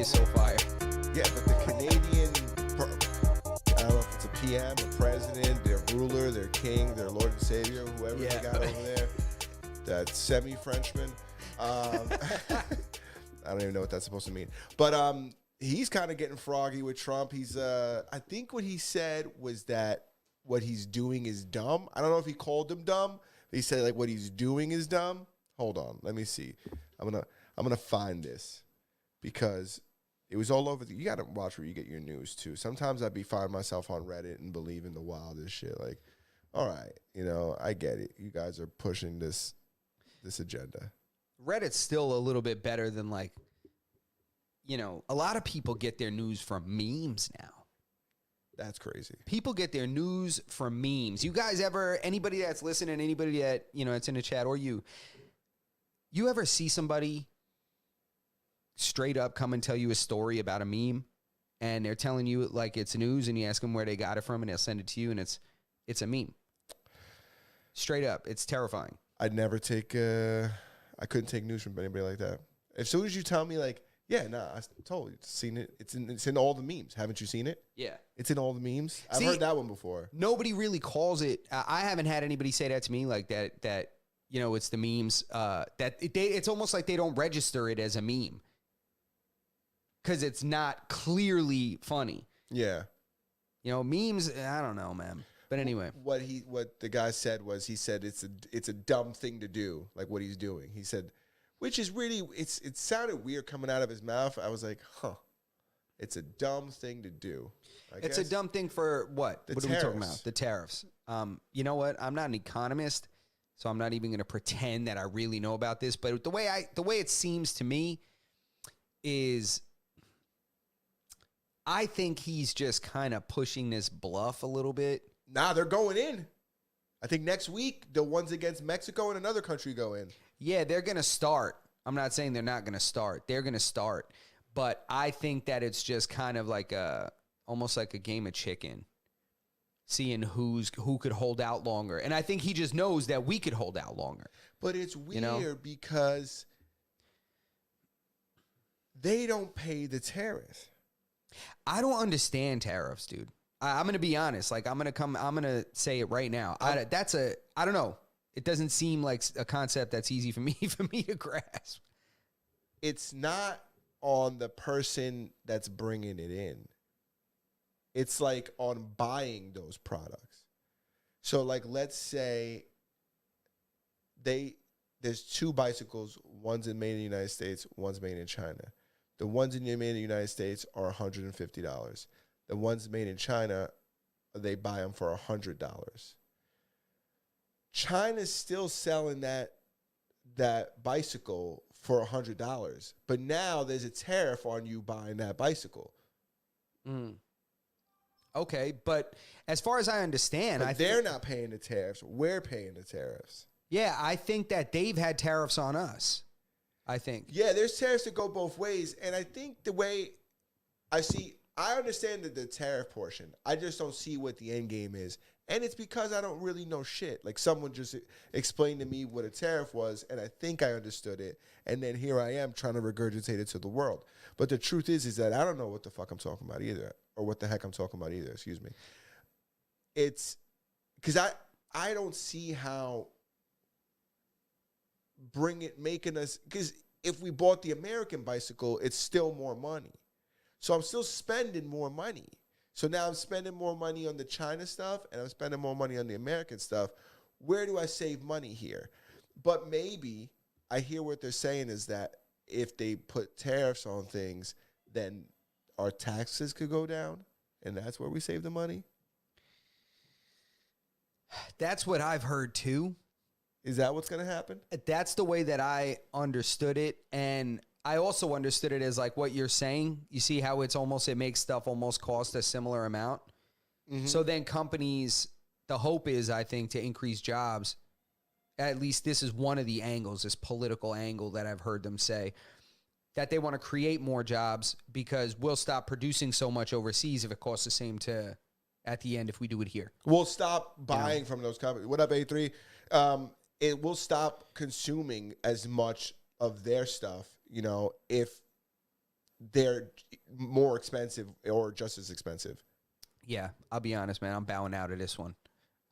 is so fire. Yeah, but the Canadian, I don't know if it's a PM, a president, their ruler, their king, their Lord and Savior, whoever they got over there, that semi-Frenchman. I don't even know what that's supposed to mean. But he's kind of getting froggy with Trump. He's, I think what he said was that what he's doing is dumb. I don't know if he called him dumb. He said like what he's doing is dumb. Hold on, let me see. I'm gonna find this because it was all over. You gotta watch where you get your news too. Sometimes I'd find myself on Reddit and believing the wildest shit. Like, all right, I get it. You guys are pushing this agenda. Reddit's still a little bit better than like, a lot of people get their news from memes now. That's crazy. People get their news from memes. You guys anybody that's listening, anybody that, that's in the chat or you ever see somebody straight up come and tell you a story about a meme and they're telling you it like it's news and you ask them where they got it from and they'll send it to you and it's a meme. Straight up. It's terrifying. I couldn't take news from anybody like that. As soon as you tell me like, yeah, nah, I totally seen it. It's in all the memes. Haven't you sseen it? Yeah. It's in all the memes. I've heard that one before. Nobody really calls it. I haven't had anybody say that to me like that, it's the memes. It's almost like they don't register it as a meme because it's not clearly funny. Yeah. Memes, I don't know, man. But anyway. What the guy said was he said it's a dumb thing to do, like what he's doing. He said, which is really, it sounded weird coming out of his mouth. I was like, it's a dumb thing to do. It's a dumb thing for what? What are we talking about? The tariffs. You know what? I'm not an economist, so I'm not even going to pretend that I really know about this. But the way it seems to me is I think he's just kind of pushing this bluff a little bit. Nah, they're going in. I think next week, the ones against Mexico and another country go in. Yeah, they're going to start. I'm not saying they're not going to start. They're going to start. But I think that it's just kind of like almost like a game of chicken, seeing who could hold out longer. And I think he just knows that we could hold out longer. But it's weird because they don't pay the tariff. I don't understand tariffs, dude. I'm going to be honest. Like, I'm going to say it right now. I don't know. It doesn't seem like a concept that's easy for me to grasp. It's not on the person that's bringing it in. It's like on buying those products. So like, let's say there's two bicycles, one's made in the United States, one's made in China. The ones made in the United States are $150. The ones made in China, they buy them for $100. China's still selling that bicycle for $100, but now there's a tariff on you buying that bicycle. Okay, but as far as I understand, they're not paying the tariffs. We're paying the tariffs. Yeah, I think that they've had tariffs on us. I think. Yeah, there's tariffs that go both ways, and I think the way I understand the tariff portion. I just don't see what the end game is. And it's because I don't really know shit. Like, someone just explained to me what a tariff was, and I think I understood it. And then here I am trying to regurgitate it to the world. But the truth is that I don't know what the fuck I'm talking about either, or what the heck I'm talking about either, excuse me. It's because I don't see how making us, because if we bought the American bicycle, it's still more money. So I'm still spending more money. So now I'm spending more money on the China stuff and I'm spending more money on the American stuff. Where do I save money here? But maybe I hear what they're saying is that if they put tariffs on things, then our taxes could go down and that's where we save the money. That's what I've heard too. Is that what's going to happen? That's the way that I understood it. And I also understood it as like what you're saying. You see how it makes stuff almost cost a similar amount. Mm-hmm. So then companies, the hope is, I think, to increase jobs. At least this is one of the angles, this political angle that I've heard them say, that they want to create more jobs because we'll stop producing so much overseas if it costs the same at the end if we do it here. We'll stop buying from those companies. What up, A3? It will stop consuming as much of their stuff, if they're more expensive or just as expensive. Yeah, I'll be honest, man. I'm bowing out of this one.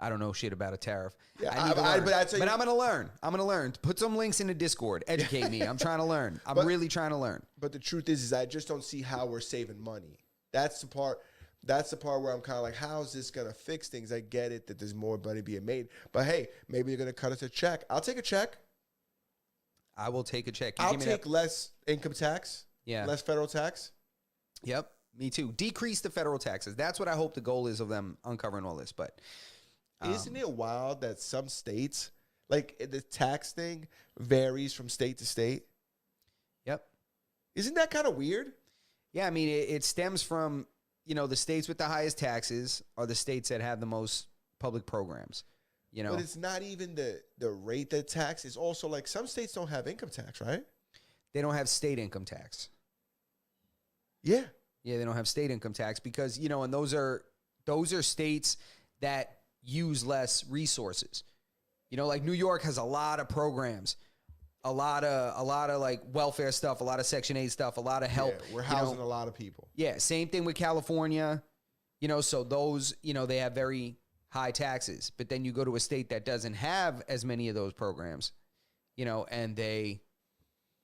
I don't know shit about a tariff. Yeah, I need to learn. but I'm going to learn. I'm going to learn. Put some links in the Discord. Educate me. I'm trying to learn. I'm really trying to learn. But the truth is I just don't see how we're saving money. That's the part where I'm kind of like, how is this going to fix things? I get it that there's more money being made. But, hey, maybe they're going to cut us a check. I'll take a check. I will take a check. I'll take less income tax. Yeah. Less federal tax. Yep. Me too. Decrease the federal taxes. That's what I hope the goal is of them uncovering all this. But isn't it wild that some states, like the tax thing, varies from state to state? Yep. Isn't that kind of weird? Yeah, I mean, it stems from, the states with the highest taxes are the states that have the most public programs, But it's not even the rate that tax. It's also like some states don't have income tax, right? They don't have state income tax. Yeah. Yeah, they don't have state income tax because, and those are states that use less resources. Like New York has a lot of programs, a lot of like welfare stuff, a lot of Section 8 stuff, a lot of help. Yeah, we're housing a lot of people. Yeah, same thing with California. So those, they have very high taxes. But then you go to a state that doesn't have as many of those programs, and they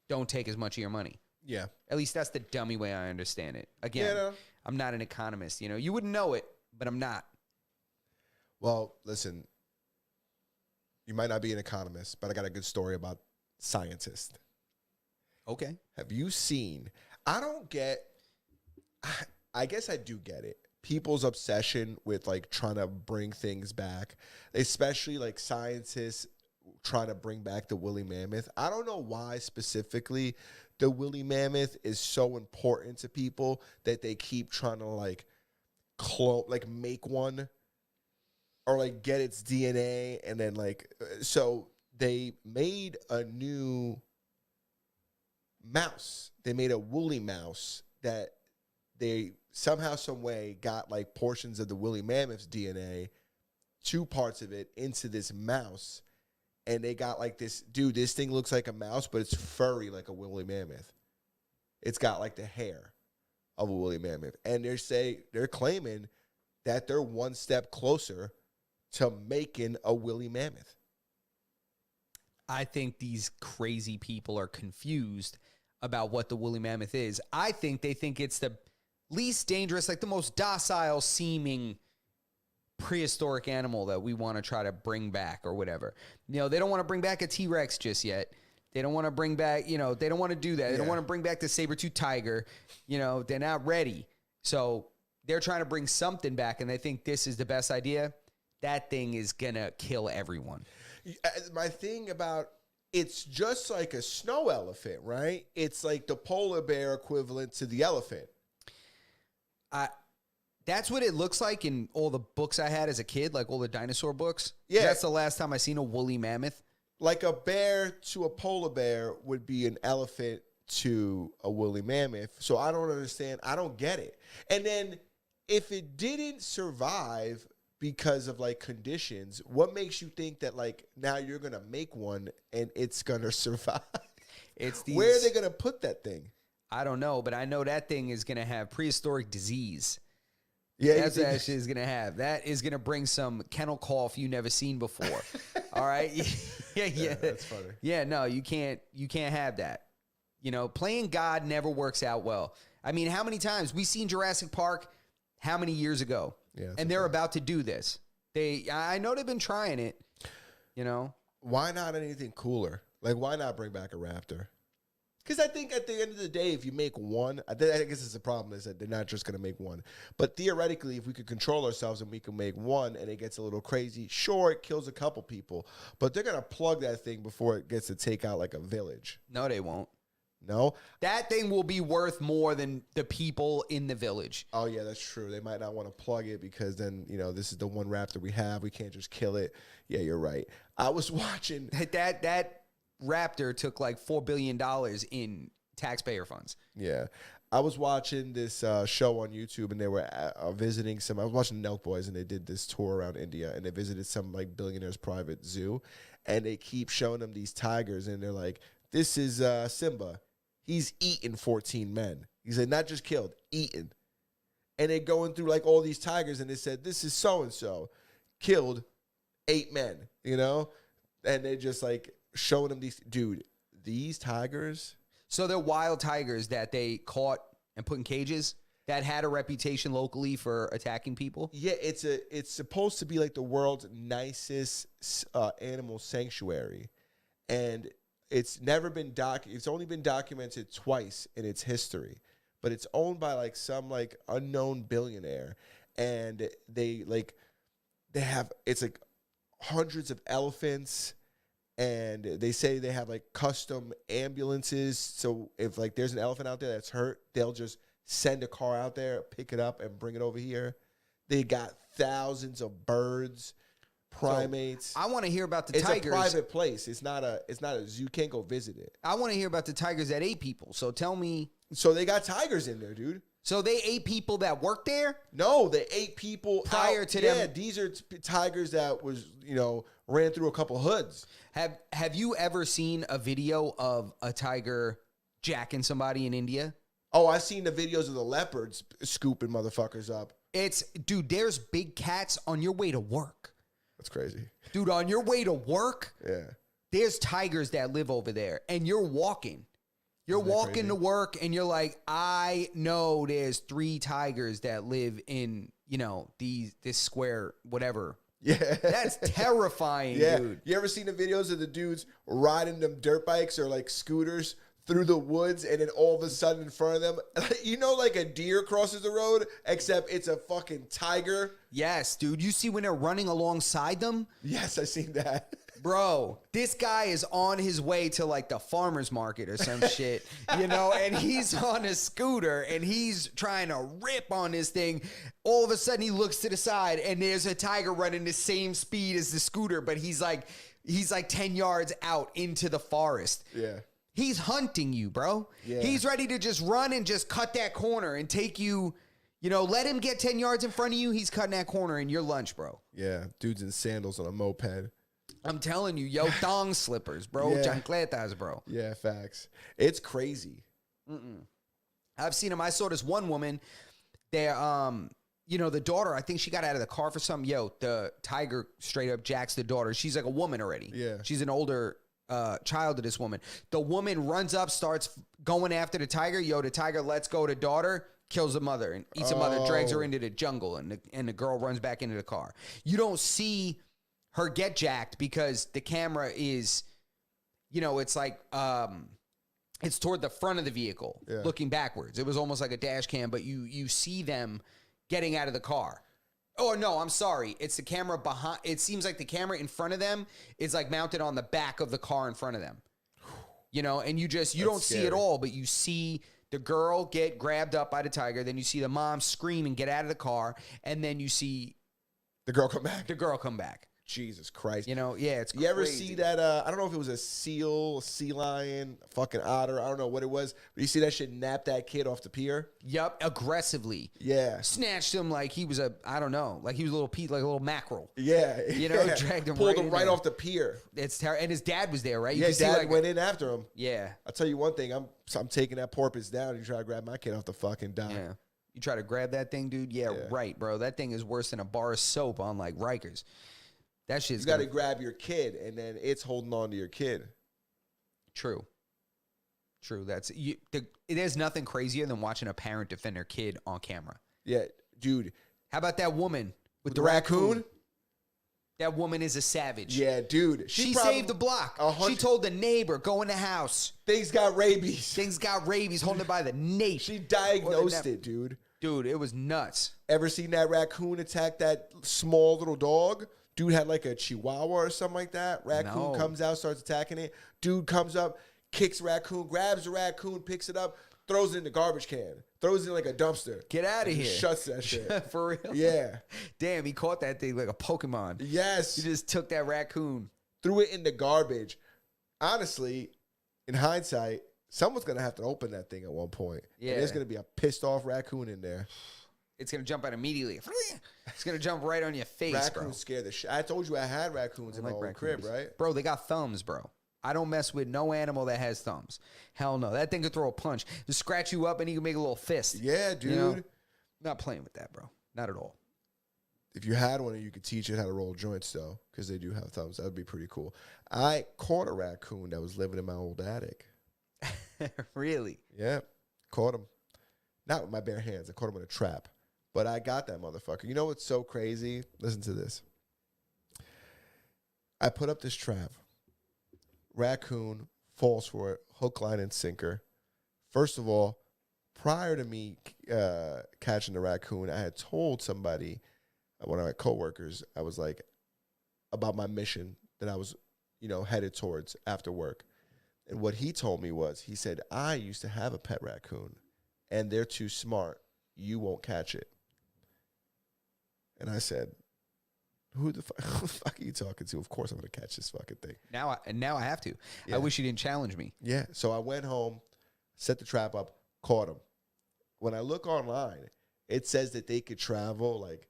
don't take as much of your money. Yeah. At least that's the dummy way I understand it. Again, I'm not an economist. You wouldn't know it, but I'm not. Well, listen, you might not be an economist, but I got a good story about scientists. Okay. Have you seen, I guess I do get it, people's obsession with like trying to bring things back, especially like scientists trying to bring back the woolly mammoth. I don't know why specifically the woolly mammoth is so important to people that they keep trying to like make one or like get its DNA and then like, so they made a new mouse. They made a woolly mouse that they somehow, some way got like portions of the woolly mammoth's DNA, 2 parts of it into this mouse. And they got like this thing looks like a mouse, but it's furry like a woolly mammoth. It's got like the hair of a woolly mammoth. And they're claiming that they're one step closer to making a woolly mammoth. I think these crazy people are confused about what the woolly mammoth is. I think they think it's the least dangerous, like the most docile seeming prehistoric animal that we want to try to bring back or whatever. They don't want to bring back a T-Rex just yet. They don't want to bring back, they don't want to do that. They don't want to bring back the saber-toothed tiger. They're not ready. So they're trying to bring something back, and they think this is the best idea. That thing is going to kill everyone. My thing about it's just like a snow elephant, right? It's like the polar bear equivalent to the elephant. That's what it looks like in all the books I had as a kid, like all the dinosaur books. Yeah. That's the last time I seen a woolly mammoth. Like a bear to a polar bear would be an elephant to a woolly mammoth. So I don't understand. I don't get it. And then if it didn't survive because of like conditions, what makes you think that like now you're going to make one and it's going to survive? Where are they going to put that thing? I don't know, but I know that thing is going to have prehistoric disease. Yeah, that's what that shit is going to have. That is going to bring some kennel cough you never seen before. All right? Yeah. That's funny. Yeah, no, you can't have that. Playing God never works out well. I mean, how many times we seen Jurassic Park how many years ago? Yeah. And they're about to do this. I know they've been trying it, Why not anything cooler? Like, why not bring back a raptor? Because I think at the end of the day, if you make one, I guess it's the problem is that they're not just going to make one. But theoretically, if we could control ourselves and we can make one and it gets a little crazy, sure, it kills a couple people. But they're going to plug that thing before it gets to take out like a village. No, they won't. No? That thing will be worth more than the people in the village. Oh, yeah, that's true. They might not want to plug it because then, this is the one raptor we have. We can't just kill it. Yeah, you're right. I was watching. That raptor took like $4 billion in taxpayer funds. Yeah. I was watching this show on YouTube and they were visiting I was watching Nelk Boys and they did this tour around India and they visited some like billionaire's private zoo and they keep showing them these tigers and they're like, this is Simba. He's eaten 14 men. He said, not just killed, eaten. And they're going through like all these tigers, and they said, this is so-and-so. Killed 8 men, you know? And they're just like showing them these, dude, these tigers. So they're wild tigers that they caught and put in cages that had a reputation locally for attacking people. Yeah, it's supposed to be like the world's nicest animal sanctuary. And it's never been it's only been documented twice in its history. But it's owned by like some like unknown billionaire. And they have, it's like hundreds of elephants, and they say they have like custom ambulances. So if like there's an elephant out there that's hurt, they'll just send a car out there, pick it up, and bring it over here. They got thousands of birds, primates. So I want to hear about the it's tigers. It's a private place. It's not a zoo. You can't go visit it. I want to hear about the tigers that ate people. So tell me. So they got tigers in there, dude. So they ate people that worked there? No, they ate people prior to them. Yeah, these are tigers that was, ran through a couple hoods. Have you ever seen a video of a tiger jacking somebody in India? Oh, I've seen the videos of the leopards scooping motherfuckers up. Dude, there's big cats on your way to work. That's crazy. Dude, on your way to work, yeah, there's tigers that live over there, and you're walking. You're walking to work, and you're like, I know there's 3 tigers that live in, this square, whatever. Yeah. That's terrifying, dude. You ever seen the videos of the dudes riding them dirt bikes or like scooters through the woods, and then all of a sudden in front of them, like a deer crosses the road, except it's a fucking tiger? Yes, dude. You see when they're running alongside them? Yes, I seen that. Bro, this guy is on his way to like the farmer's market or some shit, and he's on a scooter and he's trying to rip on this thing. All of a sudden he looks to the side and there's a tiger running the same speed as the scooter, but he's like 10 yards out into the forest. Yeah. He's hunting you, bro. Yeah. He's ready to just run and just cut that corner and take you, let him get 10 yards in front of you. He's cutting that corner in your lunch, bro. Yeah. Dudes in sandals on a moped. I'm telling you, thong slippers, bro. Yeah. Chancletas, bro. Yeah, facts. It's crazy. I've seen them. I saw this one woman there, the daughter, I think she got out of the car for something. The tiger straight up jacks the daughter. She's like a woman already. Yeah. She's an older child of this woman. The woman runs up, starts going after the tiger. The tiger lets go the daughter, kills the mother, and eats the mother, drags her into the jungle, and the girl runs back into the car. You don't see her get jacked because the camera is, it's like, it's toward the front of the vehicle, looking backwards. It was almost like a dash cam, but you see them getting out of the car. Oh, no, I'm sorry. It's the camera behind. It seems like the camera in front of them is like mounted on the back of the car in front of them. And you don't see it all, but you see the girl get grabbed up by the tiger. Then you see the mom scream and get out of the car. And then you see the girl come back. Jesus Christ. It's crazy. You ever see that? I don't know if it was a seal, sea lion, fucking otter. I don't know what it was. But you see that shit nap that kid off the pier? Yep, aggressively. Yeah. Snatched him like he was like he was a little mackerel. Yeah. Dragged him Pulled him right off the pier. It's terrible. And his dad was there, right? His dad went in after him. Yeah. I'll tell you one thing. I'm taking that porpoise down. You try to grab my kid off the fucking dock. Yeah. You try to grab that thing, dude? Yeah, right, bro. That thing is worse than a bar of soap on like Rikers. That shit's you got to grab your kid, and then it's holding on to your kid. True. There's nothing crazier than watching a parent defend their kid on camera. Yeah, dude. How about that woman with the raccoon? That woman is a savage. Yeah, dude. She saved the block. She told the neighbor, go in the house. Things got rabies. Holding it by the nape. She diagnosed it, dude. Dude, it was nuts. Ever seen that raccoon attack that small little dog? Dude had like a chihuahua or something like that. Raccoon comes out, starts attacking it. Dude comes up, kicks raccoon, grabs the raccoon, picks it up, throws it in the garbage can. Throws it in like a dumpster. Get out of here. Shuts that shit. For real? Yeah. Damn, he caught that thing like a Pokemon. Yes. He just took that raccoon. Threw it in the garbage. Honestly, in hindsight, someone's going to have to open that thing at one point. Yeah. And there's going to be a pissed off raccoon in there. It's going to jump out immediately. It's going to jump right on your face, Raccoons scare the shit. I told you I had raccoons in my old crib, right? Bro, they got thumbs, bro. I don't mess with no animal that has thumbs. Hell no. That thing could throw a punch. Just scratch you up and he can make a little fist. Yeah, dude. You know? Not playing with that, bro. Not at all. If you had one, you could teach it how to roll joints, though, because they do have thumbs. That would be pretty cool. I caught a raccoon that was living in my old attic. Really? Yeah, caught him. Not with my bare hands. I caught him in a trap. But I got that motherfucker. You know what's so crazy? Listen to this. I put up this trap. Raccoon falls for it, hook, line, and sinker. First of all, prior to me catching the raccoon, I had told somebody, one of my coworkers, I was like, about my mission that I was, headed towards after work. And what he told me was, he said, I used to have a pet raccoon, and they're too smart. You won't catch it. And I said, who the fuck are you talking to? Of course I'm going to catch this fucking thing. Now I have to. Yeah. I wish you didn't challenge me. Yeah. So I went home, set the trap up, caught him. When I look online, it says that they could travel like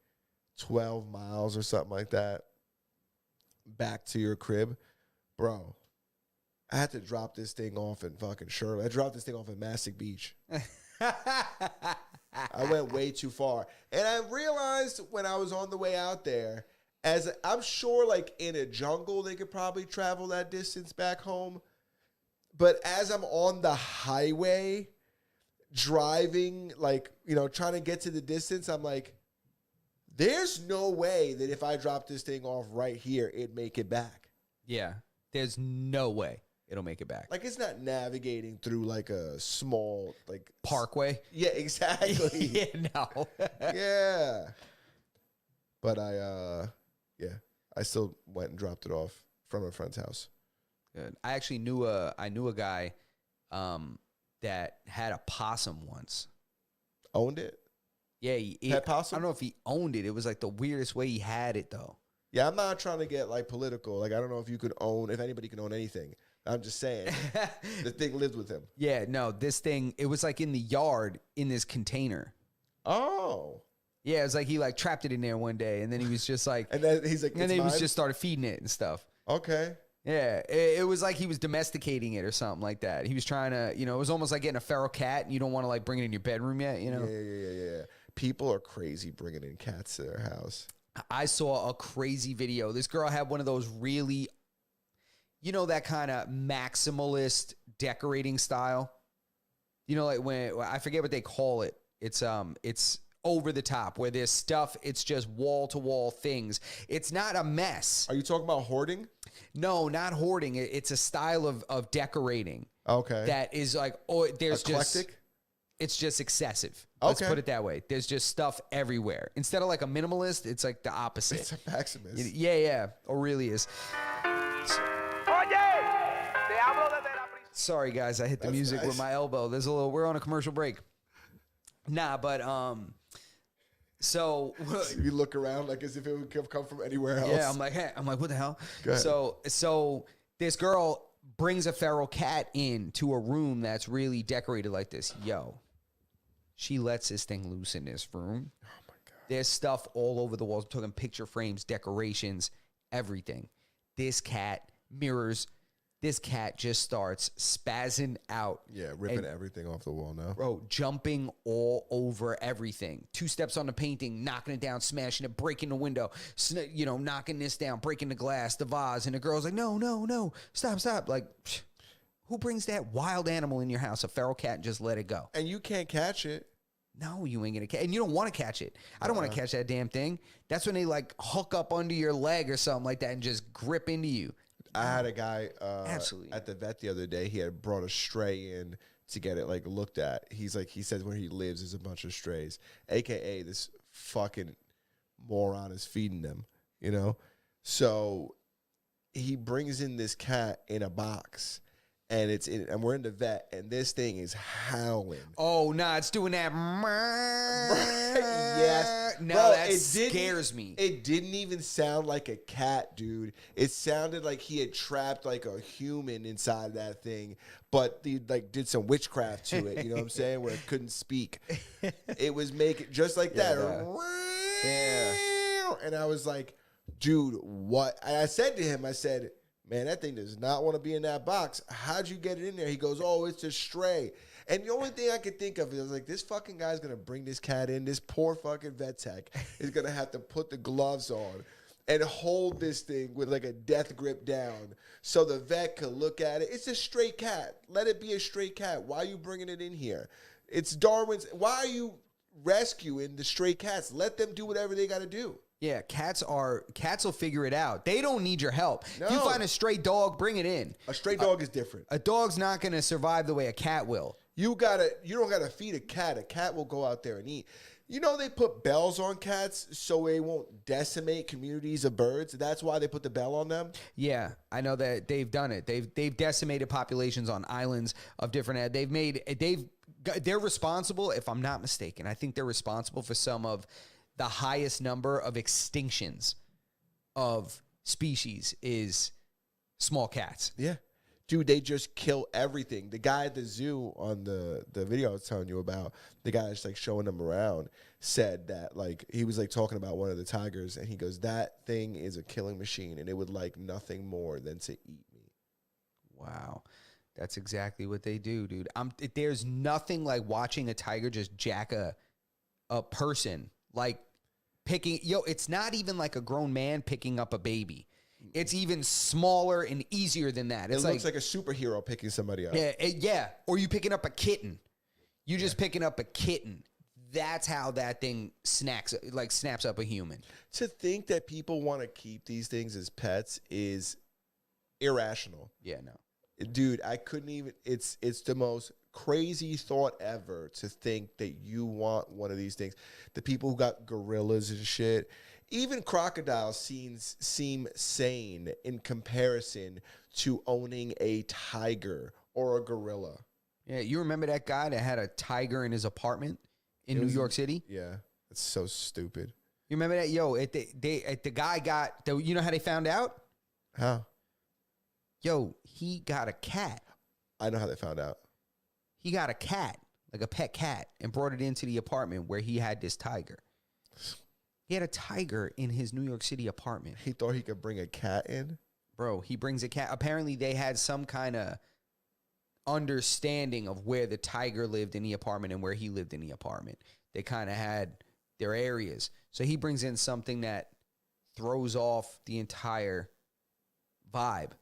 12 miles or something like that back to your crib. Bro, I had to drop this thing off in fucking Shirley. I dropped this thing off in Massac Beach. I went way too far. And I realized when I was on the way out there, as I'm sure like in a jungle, they could probably travel that distance back home. But as I'm on the highway driving, like, trying to get to the distance, I'm like, there's no way that if I drop this thing off right here, it'd make it back. Yeah. There's no way it'll make it back. Like, it's not navigating through like a small, like, Parkway. Yeah, exactly. Yeah, no. Yeah. But I still went and dropped it off from a friend's house. Good. I actually knew a guy that had a possum once. Owned it? Yeah, Pet possum? I don't know if he owned it. It was like the weirdest way he had it though. Yeah, I'm not trying to get like political. Like, I don't know if anybody can own anything. I'm just saying the thing lived with him. Yeah, no, this thing, it was like in the yard in this container. Oh. Yeah, it was like he like trapped it in there one day and then he was just like, and then he's like, and then he was just started feeding it and stuff. Okay. Yeah, it was like he was domesticating it or something like that. He was trying to, it was almost like getting a feral cat and you don't want to like bring it in your bedroom yet, Yeah. People are crazy bringing in cats to their house. I saw a crazy video. This girl had one of those really, that kind of maximalist decorating style. Like when, I forget what they call it. It's over the top where there's stuff. It's just wall to wall things. It's not a mess. Are you talking about hoarding? No, not hoarding. It's a style of decorating. Okay. That is like, there's eclectic? It's just excessive. Let's Okay. put it that way. There's just stuff everywhere. Instead of like a minimalist, it's like the opposite. It's a maximus. Yeah. It really is. Sorry, guys. I hit the music with my elbow. We're on a commercial break. Nah, but, so you look around like as if it would come from anywhere else. yeah, I'm like, what the hell? So this girl brings a feral cat in to a room that's really decorated like this. Yo, she lets this thing loose in this room. Oh my God. There's stuff all over the walls. I'm talking picture frames, decorations, everything. This cat mirrors. This cat just starts spazzing out. Yeah, ripping everything off the wall now. Bro, jumping all over everything. 2 steps on the painting, knocking it down, smashing it, breaking the window, knocking this down, breaking the glass, the vase. And the girl's like, no, stop. Like, who brings that wild animal in your house, a feral cat, and just let it go? And you can't catch it. No, you ain't going to catch it. And you don't want to catch it. I don't want to catch that damn thing. That's when they, like, hook up under your leg or something like that and just grip into you. I had a guy Absolutely. at the vet the other day. He had brought a stray in to get it like looked at. He says where he lives is a bunch of strays, aka this fucking moron is feeding them. So he brings in this cat in a box, and and we're in the vet, and this thing is howling. Oh, nah, it's doing that. Yes. No, Bro, that scares me. It didn't even sound like a cat, dude. It sounded like he had trapped like a human inside that thing, but he like did some witchcraft to it. You know what I'm saying? Where it couldn't speak. It was making just like that. Yeah. And I was like, dude, what? And I said to him, man, that thing does not want to be in that box. How'd you get it in there? He goes, oh, it's a stray. And the only thing I could think of is like, this fucking guy's going to bring this cat in. This poor fucking vet tech is going to have to put the gloves on and hold this thing with like a death grip down so the vet could look at it. It's a stray cat. Let it be a stray cat. Why are you bringing it in here? It's Darwin's. Why are you rescuing the stray cats? Let them do whatever they got to do. Yeah, cats will figure it out. They don't need your help. No. If you find a stray dog, bring it in. A stray dog is different. A dog's not going to survive the way a cat will. You don't gotta feed a cat. A cat will go out there and eat. You know they put bells on cats so they won't decimate communities of birds. That's why they put the bell on them. Yeah, I know that they've done it. They've decimated populations on islands of different. They're responsible, if I'm not mistaken. I think they're responsible for some of the highest number of extinctions of species is small cats. Yeah. Dude, they just kill everything. The guy at the zoo on the video I was telling you about, the guy that's like showing them around, said that like he was like talking about one of the tigers, and he goes, that thing is a killing machine, and it would like nothing more than to eat me. Wow. That's exactly what they do, dude. There's nothing like watching a tiger just jack a person. Like it's not even like a grown man picking up a baby. It's even smaller and easier than that. It looks like a superhero picking somebody up. Yeah. Or you picking up a kitten. You just picking up a kitten. That's how that thing snaps up a human. To think that people want to keep these things as pets is irrational. Yeah, no. Dude, I couldn't even. It's the most crazy thought ever to think that you want one of these things. The people who got gorillas and shit. Even crocodiles seem sane in comparison to owning a tiger or a gorilla. Yeah, you remember that guy that had a tiger in his apartment in New York City? Yeah, it's so stupid. You remember that? Yo, the guy got, you know how they found out? How? Yo, he got a cat. I know how they found out. He got a cat, like a pet cat, and brought it into the apartment where he had this tiger. He had a tiger in his New York City apartment. He thought he could bring a cat in? Bro, he brings a cat. Apparently, they had some kind of understanding of where the tiger lived in the apartment and where he lived in the apartment. They kind of had their areas. So he brings in something that throws off the entire vibe.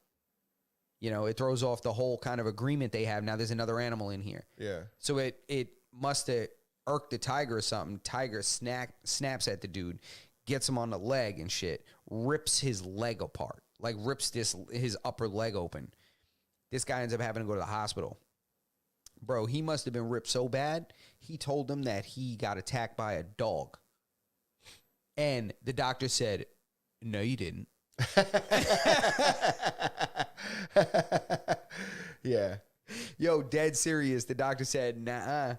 You know, it throws off the whole kind of agreement they have. Now there's another animal in here. Yeah. So it must have irked the tiger or something. Tiger snaps at the dude, gets him on the leg and shit, rips his leg apart, like rips his upper leg open. This guy ends up having to go to the hospital. Bro, he must have been ripped so bad, he told them that he got attacked by a dog. And the doctor said, no, you didn't. Yeah. Yo, dead serious. The doctor said, nah.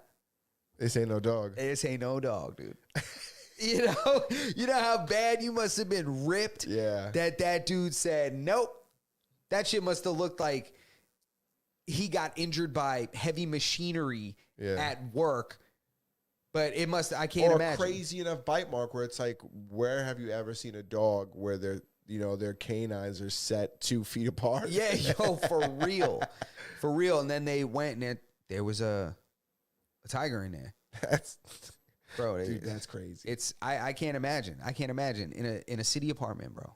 This ain't no dog. This ain't no dog, dude. You know how bad you must have been ripped? Yeah. That dude said, nope. That shit must have looked like he got injured by heavy machinery at work. But it must, I can't imagine. Or a crazy enough bite mark where it's like, where have you ever seen a dog where their canines are set 2 feet apart? Yeah, yo, for real. For real. And then they went and there was a tiger in there. Dude, that's crazy. I can't imagine. I can't imagine in a city apartment, bro.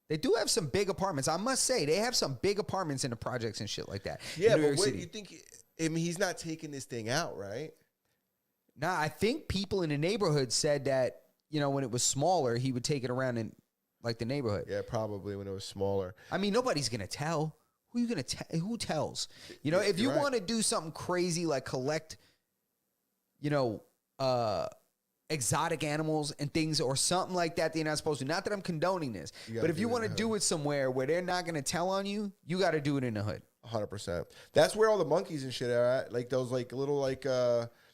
They do have some big apartments. I must say, they have some big apartments in the projects and shit like that. Yeah, but what you think? I mean, he's not taking this thing out, right? Nah, I think people in the neighborhood said that, when it was smaller, he would take it around in like the neighborhood. Yeah, probably when it was smaller. I mean, nobody's gonna tell. Who are you gonna tell? Who tells? If you want to do something crazy like collect, exotic animals and things or something like that you're not supposed to. Not that I'm condoning this, but if you want to do it somewhere where they're not going to tell on you, you got to do it in the hood. 100%. That's where all the monkeys and shit are at. Like those little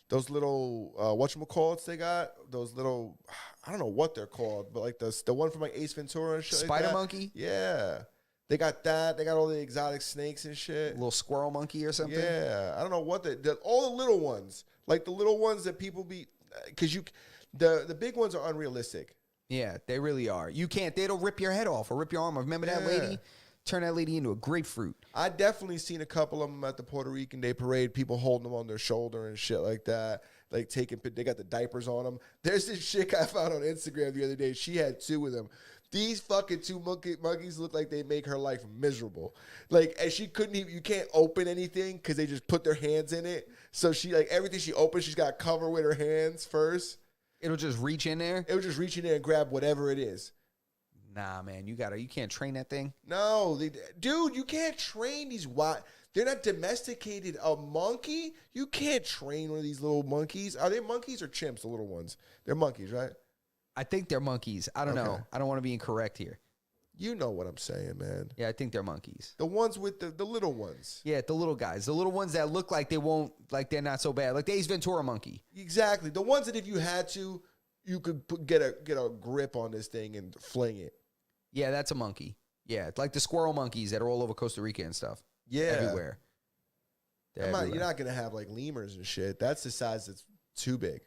whatchamacallits they got. Those little, I don't know what they're called, but like the one from like Ace Ventura and shit. Spider like that. monkey? Yeah. They got that. They got all the exotic snakes and shit. Little squirrel monkey or something? Yeah. I don't know what all the little ones. Like the little ones that people be, because the big ones are unrealistic. Yeah, they really are. You can't. They'll rip your head off or rip your arm off. Remember that lady? turn that lady into a grapefruit. I definitely seen a couple of them at the Puerto Rican Day Parade, people holding them on their shoulder and shit like that. Like they got the diapers on them. There's this chick I found on Instagram the other day. She had 2 of them. These fucking 2 monkeys look like they make her life miserable. Like, and she couldn't even, you can't open anything because they just put their hands in it. So she, like, everything she opens, she's got to cover with her hands first. It'll just reach in there? It would just reach in there and grab whatever it is. Nah, man, you can't train that thing. No, dude, you can't train these wild. They're not domesticated. A monkey? You can't train one of these little monkeys. Are they monkeys or chimps, the little ones? They're monkeys, right? I think they're monkeys. I don't know. I don't want to be incorrect here. You know what I'm saying, man. Yeah, I think they're monkeys. The ones with the little ones. Yeah, the little guys. The little ones that look like they're not so bad. Like the Ace Ventura monkey. Exactly. The ones that if you had to, you could get a grip on this thing and fling it. Yeah, that's a monkey. Yeah, like the squirrel monkeys that are all over Costa Rica and stuff. Yeah. Everywhere. You're not going to have like lemurs and shit. That's the size that's too big.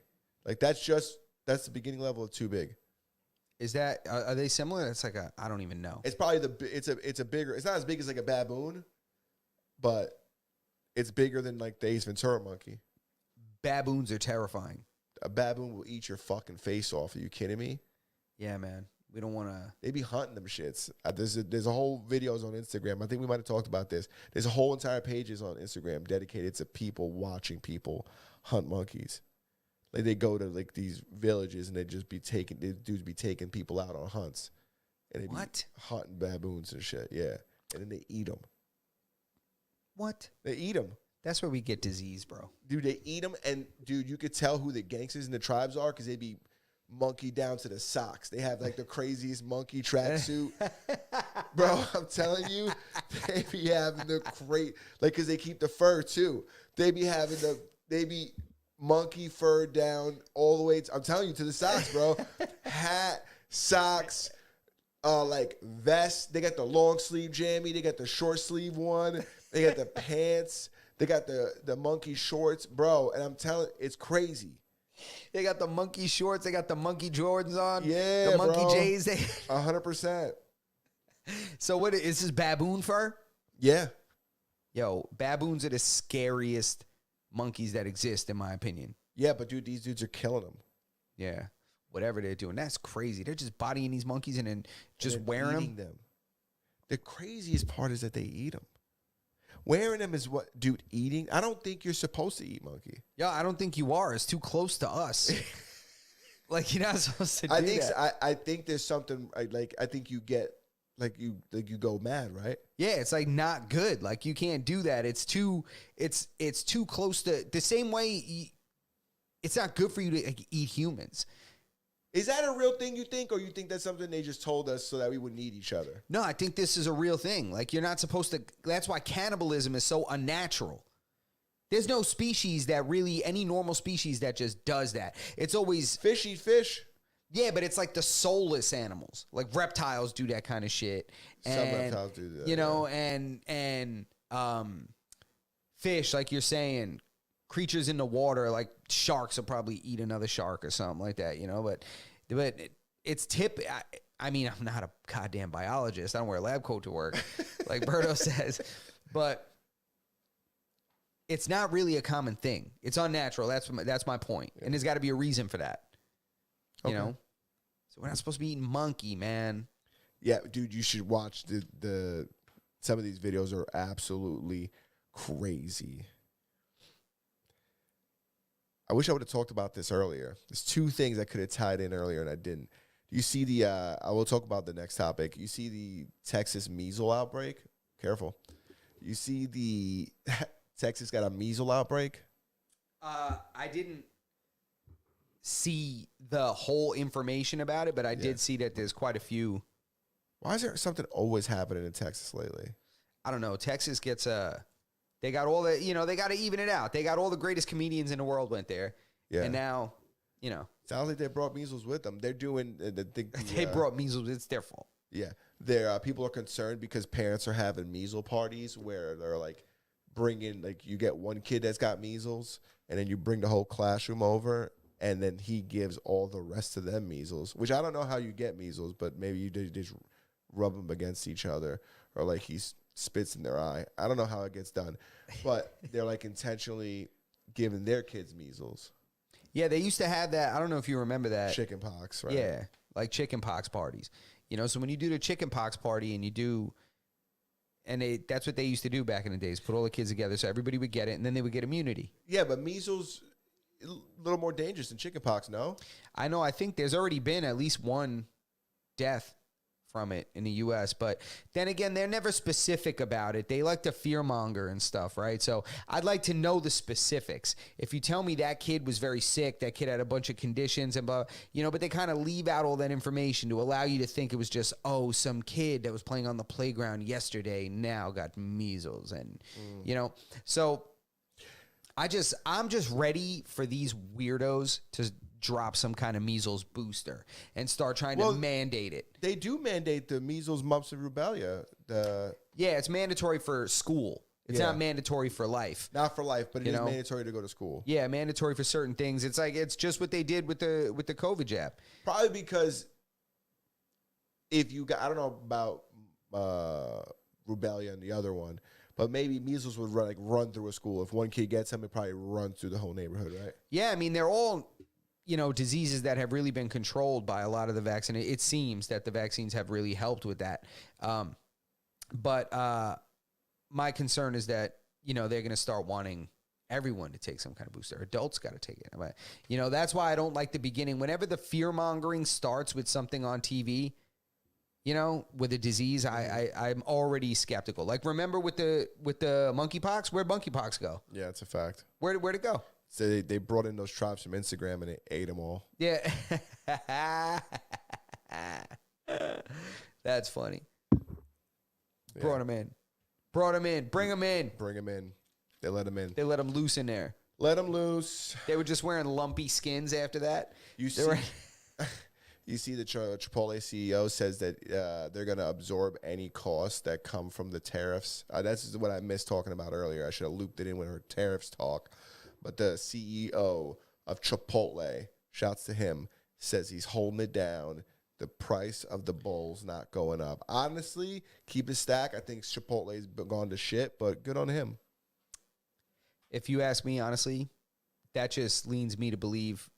Like that's the beginning level of too big. Is that, are they similar? It's like I don't even know. It's probably it's a bigger, it's not as big as like a baboon, but it's bigger than like the Ace Ventura monkey. Baboons are terrifying. A baboon will eat your fucking face off. Are you kidding me? Yeah, man. We don't want to. They be hunting them shits. There's a whole videos on Instagram. I think we might have talked about this. There's a whole entire pages on Instagram dedicated to people watching people hunt monkeys. Like they go to like these villages and these dudes be taking people out on hunts. And they be hunting baboons and shit. Yeah. And then they eat them. What? They eat them. That's where we get disease, bro. Dude, they eat them. And dude, you could tell who the gangsters in the tribes are because they be monkey down to the socks. They have like the craziest monkey tracksuit. Bro, I'm telling you, they be having the like, cause they keep the fur too. They be monkey fur down all the way. I'm telling you, to the socks, bro. Hat, socks, like vest. They got the long sleeve jammy. They got the short sleeve one. They got the pants. They got the monkey shorts, bro. And I'm telling, it's crazy. They got the monkey shorts. They got the monkey Jordans on. Yeah, the monkey bro. J's. 100%. So what is this, baboon fur? Yeah. Yo, baboons are the scariest monkeys that exist, in my opinion. Yeah, but dude, these dudes are killing them. Yeah, whatever they're doing, that's crazy. They're just bodying these monkeys and then just and wearing them. The craziest part is that they eat them. Wearing them is what, dude, eating? I don't think you're supposed to eat monkey. Yeah, I don't think you are. It's too close to us. Like, you're not supposed to do that. I think there's something, like, I think you get, like you go mad, right? Yeah, it's like not good. Like you can't do that. It's too close to the same way. It's not good for you to like, eat humans. Is that a real thing you think, or you think that's something they just told us so that we wouldn't eat each other? No, I think this is a real thing. Like you're not supposed to. That's why cannibalism is so unnatural. There's no species that really, any normal species that just does that. It's always fish eat fish. Yeah, but it's like the soulless animals. Like reptiles do that kind of shit. Some reptiles do that. You know, and fish, like you're saying, creatures in the water, like sharks will probably eat another shark or something like that, you know? But it's I mean, I'm not a goddamn biologist. I don't wear a lab coat to work, like Berto says. But it's not really a common thing. It's unnatural. That's my point. And there's got to be a reason for that. You know? So we're not supposed to be eating monkey, man. Yeah, dude, you should watch the some of these videos are absolutely crazy. I wish I would have talked about this earlier. There's 2 things I could have tied in earlier and I didn't. You see I will talk about the next topic. You see the Texas measles outbreak? Careful. You see the Texas got a measles outbreak? I didn't see the whole information about it, but I did see that there's quite a few. Why is there something always happening in Texas lately? I don't know. Texas gets they got all the, they got to even it out. They got all the greatest comedians in the world went there. Yeah. And now, sounds like they brought measles with them. They're doing they brought measles. It's their fault. Yeah. People are concerned because parents are having measles parties where they're like bringing, like you get one kid that's got measles and then you bring the whole classroom over and then he gives all the rest of them measles, which I don't know how you get measles, but maybe you just rub them against each other or like he spits in their eye. I don't know how it gets done, but they're like intentionally giving their kids measles. Yeah, they used to have that. I don't know if you remember that. Chicken pox, right? Yeah, like chicken pox parties. You know, so when you do the chicken pox party and you do, and that's what they used to do back in the days, put all the kids together so everybody would get it, and then they would get immunity. Yeah, but measles, a little more dangerous than chicken pox, no? I know. I think there's already been at least one death from it in the U.S., but then again, they're never specific about it. They like to fearmonger and stuff, right? So I'd like to know the specifics. If you tell me that kid was very sick, that kid had a bunch of conditions and blah, you know, but they kind of leave out all that information to allow you to think it was just, oh, some kid that was playing on the playground yesterday now got measles, and you know, so I'm just ready for these weirdos to drop some kind of measles booster and start trying to mandate it. They do mandate the measles, mumps, and rubella. Yeah, it's mandatory for school. It's not mandatory for life. Not for life, but it is mandatory to go to school. Yeah, mandatory for certain things. It's like it's just what they did with the COVID jab. Probably because if you got, I don't know about rubella and the other one, but maybe measles would run through a school. If one kid gets them, it probably runs through the whole neighborhood, right? Yeah, I mean, they're all, you know, diseases that have really been controlled by a lot of the vaccine. It seems that the vaccines have really helped with that. But my concern is that, you know, they're going to start wanting everyone to take some kind of booster. Adults got to take it. You know, that's why I don't like the beginning. Whenever the fear mongering starts with something on TV, you know, with a disease, I'm already skeptical. Like, remember with the monkeypox? Where'd monkeypox go? Yeah, it's a fact. Where'd it go? So they brought in those tribes from Instagram and they ate them all. Yeah. That's funny. Yeah. Brought them in. Bring them in. They let them in. They let them loose in there. Let them loose. They were just wearing lumpy skins after that. You see the Chipotle CEO says that they're going to absorb any costs that come from the tariffs. That's what I missed talking about earlier. I should have looped it in with her tariffs talk. But the CEO of Chipotle, shouts to him, says he's holding it down. The price of the bowl's not going up. Honestly, keep it stacked. I think Chipotle's gone to shit, but good on him. If you ask me, honestly, that just leads me to believe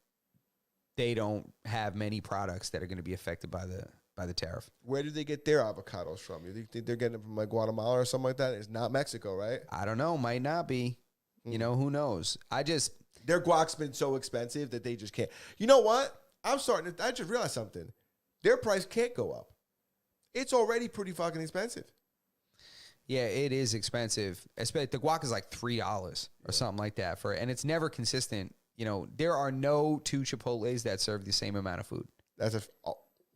they don't have many products that are going to be affected by the tariff. Where do they get their avocados from? You think they're getting them from like Guatemala or something like that? It's not Mexico, right? I don't know. Might not be. You know, who knows? Their guac's been so expensive that they just can't. You know what? I just realized something. Their price can't go up. It's already pretty fucking expensive. Yeah, it is expensive. Especially the guac is like $3 or something like that and it's never consistent. You know, there are no two Chipotles that serve the same amount of food. That's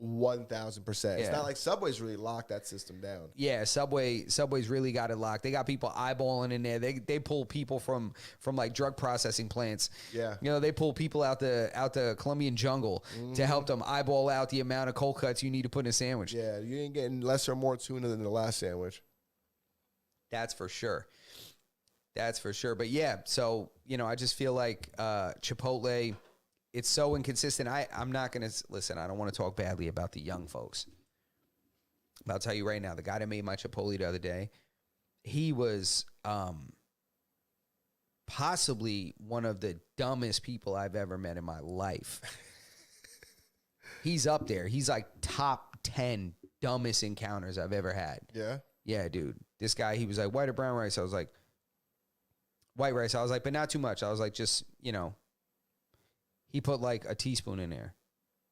1,000%. It's not like Subway's really locked that system down. Yeah, Subway's really got it locked. They got people eyeballing in there. They pull people from like drug processing plants. Yeah, you know, they pull people out the Colombian jungle to help them eyeball out the amount of cold cuts you need to put in a sandwich. Yeah, you ain't getting less or more tuna than the last sandwich. That's for sure. But yeah, so, you know, I just feel like Chipotle, it's so inconsistent. I'm not going to listen. I don't want to talk badly about the young folks. But I'll tell you right now, the guy that made my Chipotle the other day, he was possibly one of the dumbest people I've ever met in my life. He's up there. He's like top 10 dumbest encounters I've ever had. Yeah? Yeah, dude. This guy, he was like, white or brown rice? I was like, white rice. I was like, but not too much. I was like, just, you know, he put like a teaspoon in there.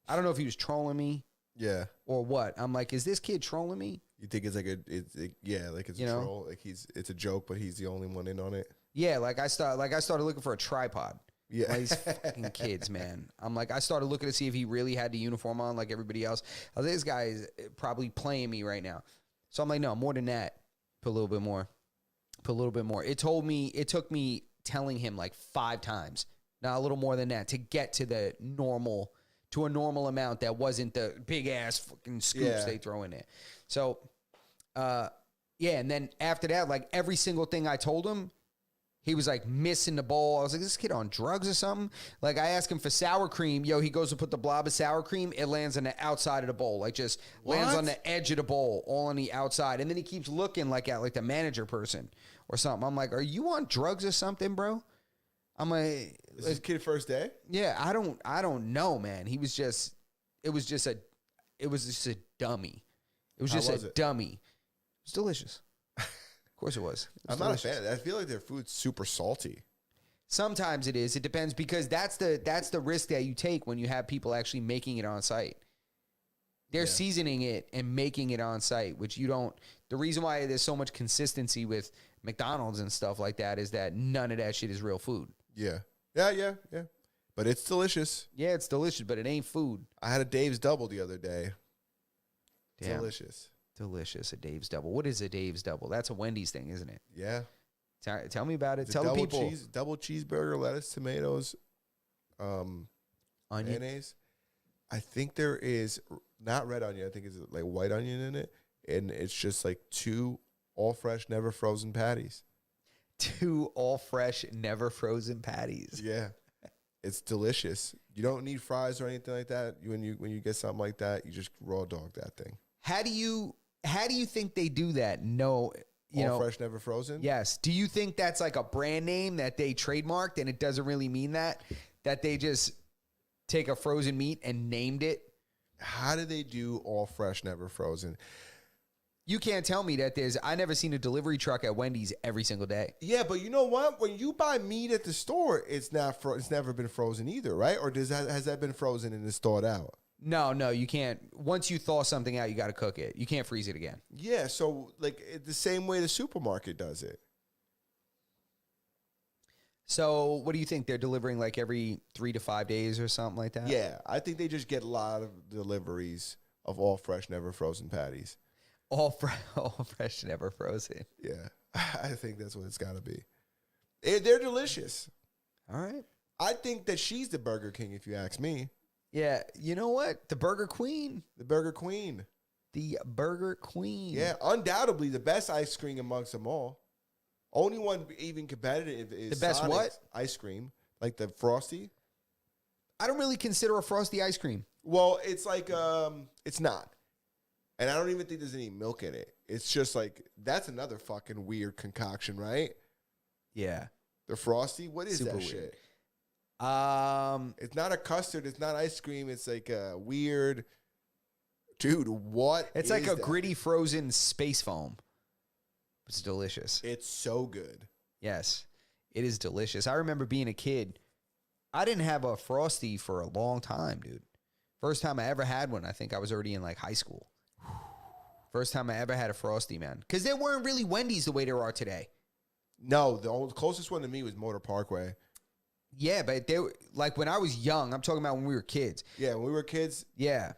I don't know if he was trolling me. Yeah. Or what. I'm like, is this kid trolling me? You think it's like it's a troll? Like it's a joke, but he's the only one in on it? Yeah, like I started looking for a tripod. Yeah. Like, these fucking kids, man. I'm like, I started looking to see if he really had the uniform on like everybody else. I was like, this guy is probably playing me right now. So I'm like, no, more than that. Put a little bit more. It took me telling him like 5 times, not a little more than that, to get to a normal amount that wasn't the big ass fucking scoops they throw in there. So, and then after that, like every single thing I told him, He was like missing the bowl. I was like, is this kid on drugs or something? Like I asked him for sour cream. Yo, he goes to put the blob of sour cream. It lands on the outside of the bowl. Like just lands on the edge of the bowl, all on the outside. And then he keeps looking like at like the manager person or something. I'm like, are you on drugs or something, bro? I'm like, is this kid first day? Yeah, I don't know, man. It was just a dummy. It was just a dummy. It was delicious. Of course it was. I'm not a fan. I feel like their food's super salty. Sometimes it is. It depends because that's the risk that you take when you have people actually making it on site. They're seasoning it and making it on site, which you don't. The reason why there's so much consistency with McDonald's and stuff like that is that none of that shit is real food. Yeah. But it's delicious. Yeah, it's delicious, but it ain't food. I had a Dave's Double the other day. Damn. Delicious. Delicious, a Dave's Double. What is a Dave's Double? That's a Wendy's thing, isn't it? Yeah. Tell me about it. It's Tell the people. Double cheeseburger, lettuce, tomatoes, Onion. mayonnaise. I think there is not red onion. I think it's like white onion in it. And it's just like 2 all fresh, never frozen patties. 2 all fresh, never frozen patties. Yeah. It's delicious. You don't need fries or anything like that. When you get something like that, you just raw dog that thing. How do you think they do that? No, all fresh, never frozen? Yes. Do you think that's like a brand name that they trademarked and it doesn't really mean that they just take a frozen meat and named it? How do they do all fresh, never frozen? You can't tell me that I never seen a delivery truck at Wendy's every single day. Yeah, but you know what? When you buy meat at the store, it's never been frozen either, right? Or has that been frozen and it's thawed out? No, you can't. Once you thaw something out, you got to cook it. You can't freeze it again. Yeah, so like the same way the supermarket does it. So what do you think? They're delivering like every 3 to 5 days or something like that? Yeah, I think they just get a lot of deliveries of all fresh, never frozen patties. All fresh, never frozen. Yeah, I think that's what it's got to be. They're delicious. All right. I think that she's the Burger King, if you ask me. Yeah, you know what? The Burger Queen. The Burger Queen. The Burger Queen. Yeah, undoubtedly the best ice cream amongst them all. Only one even competitive is the best Sonic's what? Ice cream, like the Frosty. I don't really consider a Frosty ice cream. Well, it's like it's not. And I don't even think there's any milk in it. It's just like, that's another fucking weird concoction, right? Yeah. The Frosty? What is Super that weird. shit? It's not a custard. It's not ice cream. It's like a weird... Dude, what It's is like a that? gritty frozen space foam. It's delicious. It's so good. Yes. It is delicious. I remember being a kid. I didn't have a Frosty for a long time, dude. First time I ever had one, I think I was already in like high school. First time I ever had a Frosty, man. Because there weren't really Wendy's the way there are today. No, the closest one to me was Motor Parkway. Yeah, but they were, like when I was young, I'm talking about when we were kids. Yeah, when we were kids. Yeah.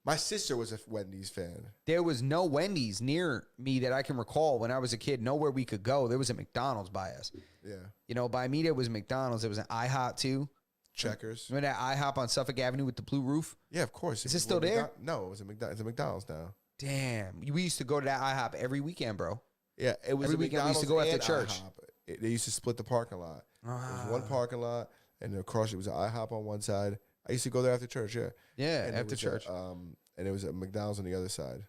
My sister was a Wendy's fan. There was no Wendy's near me that I can recall when I was a kid. Nowhere we could go. There was a McDonald's by us. Yeah. You know, by me there was McDonald's. There was an IHOP too. Checkers. Remember that IHOP on Suffolk Avenue with the blue roof? Yeah, of course. Is it still there? No, it was it's a McDonald's now. Damn. We used to go to that IHOP every weekend, bro. Yeah, it was every a weekend we used to go after church. They used to split the parking lot. There was one parking lot, and across it was an IHOP on one side. I used to go there after church, yeah. Yeah, and after church. And it was a McDonald's on the other side.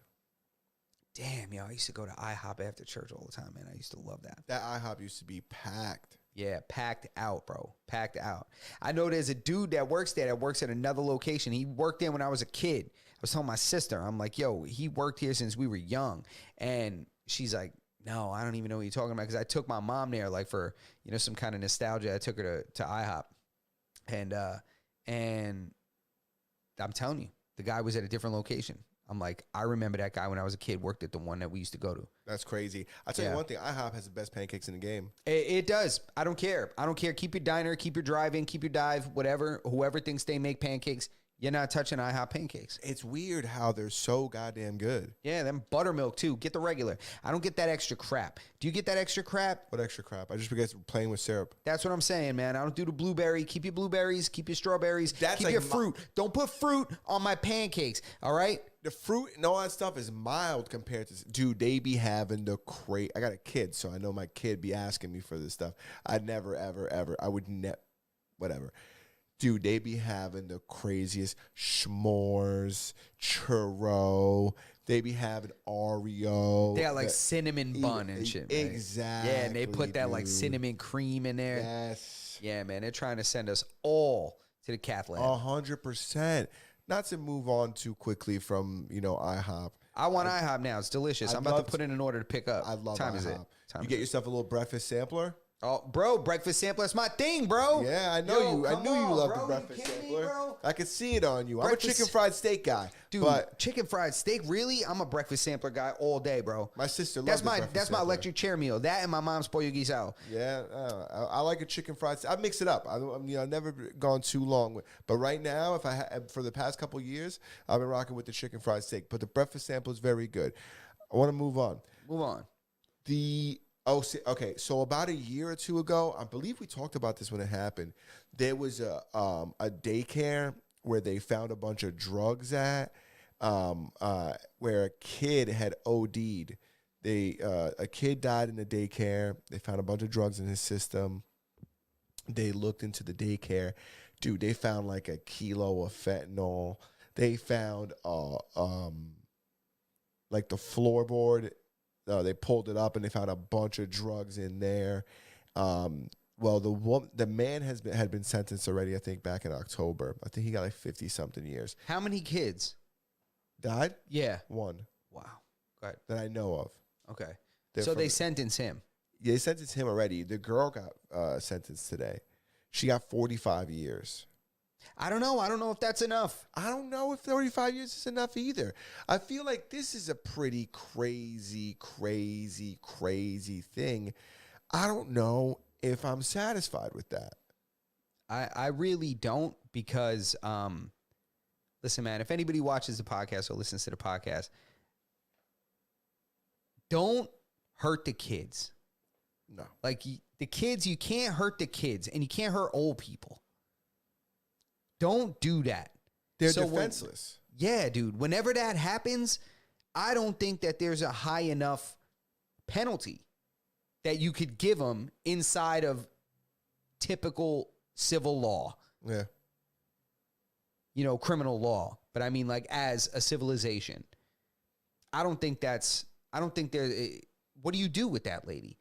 Damn, yo, I used to go to IHOP after church all the time, man. I used to love that. That IHOP used to be packed. Yeah, packed out, bro. Packed out. I know there's a dude that works there that works at another location. He worked there when I was a kid. I was telling my sister, I'm like, yo, he worked here since we were young. And she's like, no, I don't even know what you're talking about. Because I took my mom there, like for, you know, some kind of nostalgia. I took her to IHOP. And I'm telling you, the guy was at a different location. I'm like, I remember that guy when I was a kid, worked at the one that we used to go to. That's crazy. I'll tell you one thing. IHOP has the best pancakes in the game. It does. I don't care. I don't care. Keep your diner, keep your drive-in, keep your dive, whatever. Whoever thinks they make pancakes, you're not touching IHOP pancakes. It's weird how they're so goddamn good. Yeah, them buttermilk, too. Get the regular. I don't get that extra crap. Do you get that extra crap? What extra crap? I just forget playing with syrup. That's what I'm saying, man. I don't do the blueberry. Keep your blueberries. Keep your strawberries. That's keep like your fruit. Don't put fruit on my pancakes, all right? the fruit and all that stuff is mild compared to, dude, they be having the I got a kid, so I know my kid be asking me for this stuff. I'd never, ever, ever, I would whatever. Dude, they be having the craziest s'mores, churro. They be having Oreo. They got like cinnamon bun and shit. Man. Exactly. Yeah, and they put that like cinnamon cream in there. Yes. Yeah, man. They're trying to send us all to the cath lab. 100%. Not to move on too quickly from, IHOP. I want IHOP now. It's delicious. I'm about to put in an order to pick up. I love Time IHOP. is it? You get yourself a little breakfast sampler? Oh, bro, breakfast sampler. That's my thing, bro. Yeah, I know you. I knew you loved the breakfast sampler. Bro? I could see it on you. Breakfast. I'm a chicken fried steak guy. Dude, but chicken fried steak, really? I'm a breakfast sampler guy all day, bro. My sister loves That's the my breakfast that's my sampler. electric chair meal. That and my mom's pollo guisado. Yeah, I like a chicken fried steak. I mix it up. I've never gone too long with. But right now, for the past couple years, I've been rocking with the chicken fried steak. But the breakfast sampler is very good. I want to move on. Move on. Okay. So about a year or two ago, I believe we talked about this when it happened. There was a daycare where they found a bunch of drugs at, where a kid had OD'd. A kid died in the daycare. They found a bunch of drugs in his system. They looked into the daycare. Dude, they found like a kilo of fentanyl. They found like the floorboard. They pulled it up and they found a bunch of drugs in there. Well, the man had been sentenced already, I think, back in October. I think he got like 50-something years. How many kids? Died? Yeah. One. Wow. Go ahead. That I know of. Okay. They're So from- they sentenced him. Yeah, they sentenced him already. The girl got sentenced today. She got 45 years. I don't know. I don't know if that's enough. I don't know if 35 years is enough either. I feel like this is a pretty crazy thing. I don't know if I'm satisfied with that. I really don't because, listen, man, if anybody watches the podcast or listens to the podcast, don't hurt the kids. No. Like the kids, you can't hurt the kids and you can't hurt old people. Don't do that. They're So defenseless. Yeah, dude. Whenever that happens, I don't think that there's a high enough penalty that you could give them inside of typical civil law, Yeah. criminal law. But I mean, like, as a civilization, I don't think there, what do you do with that lady?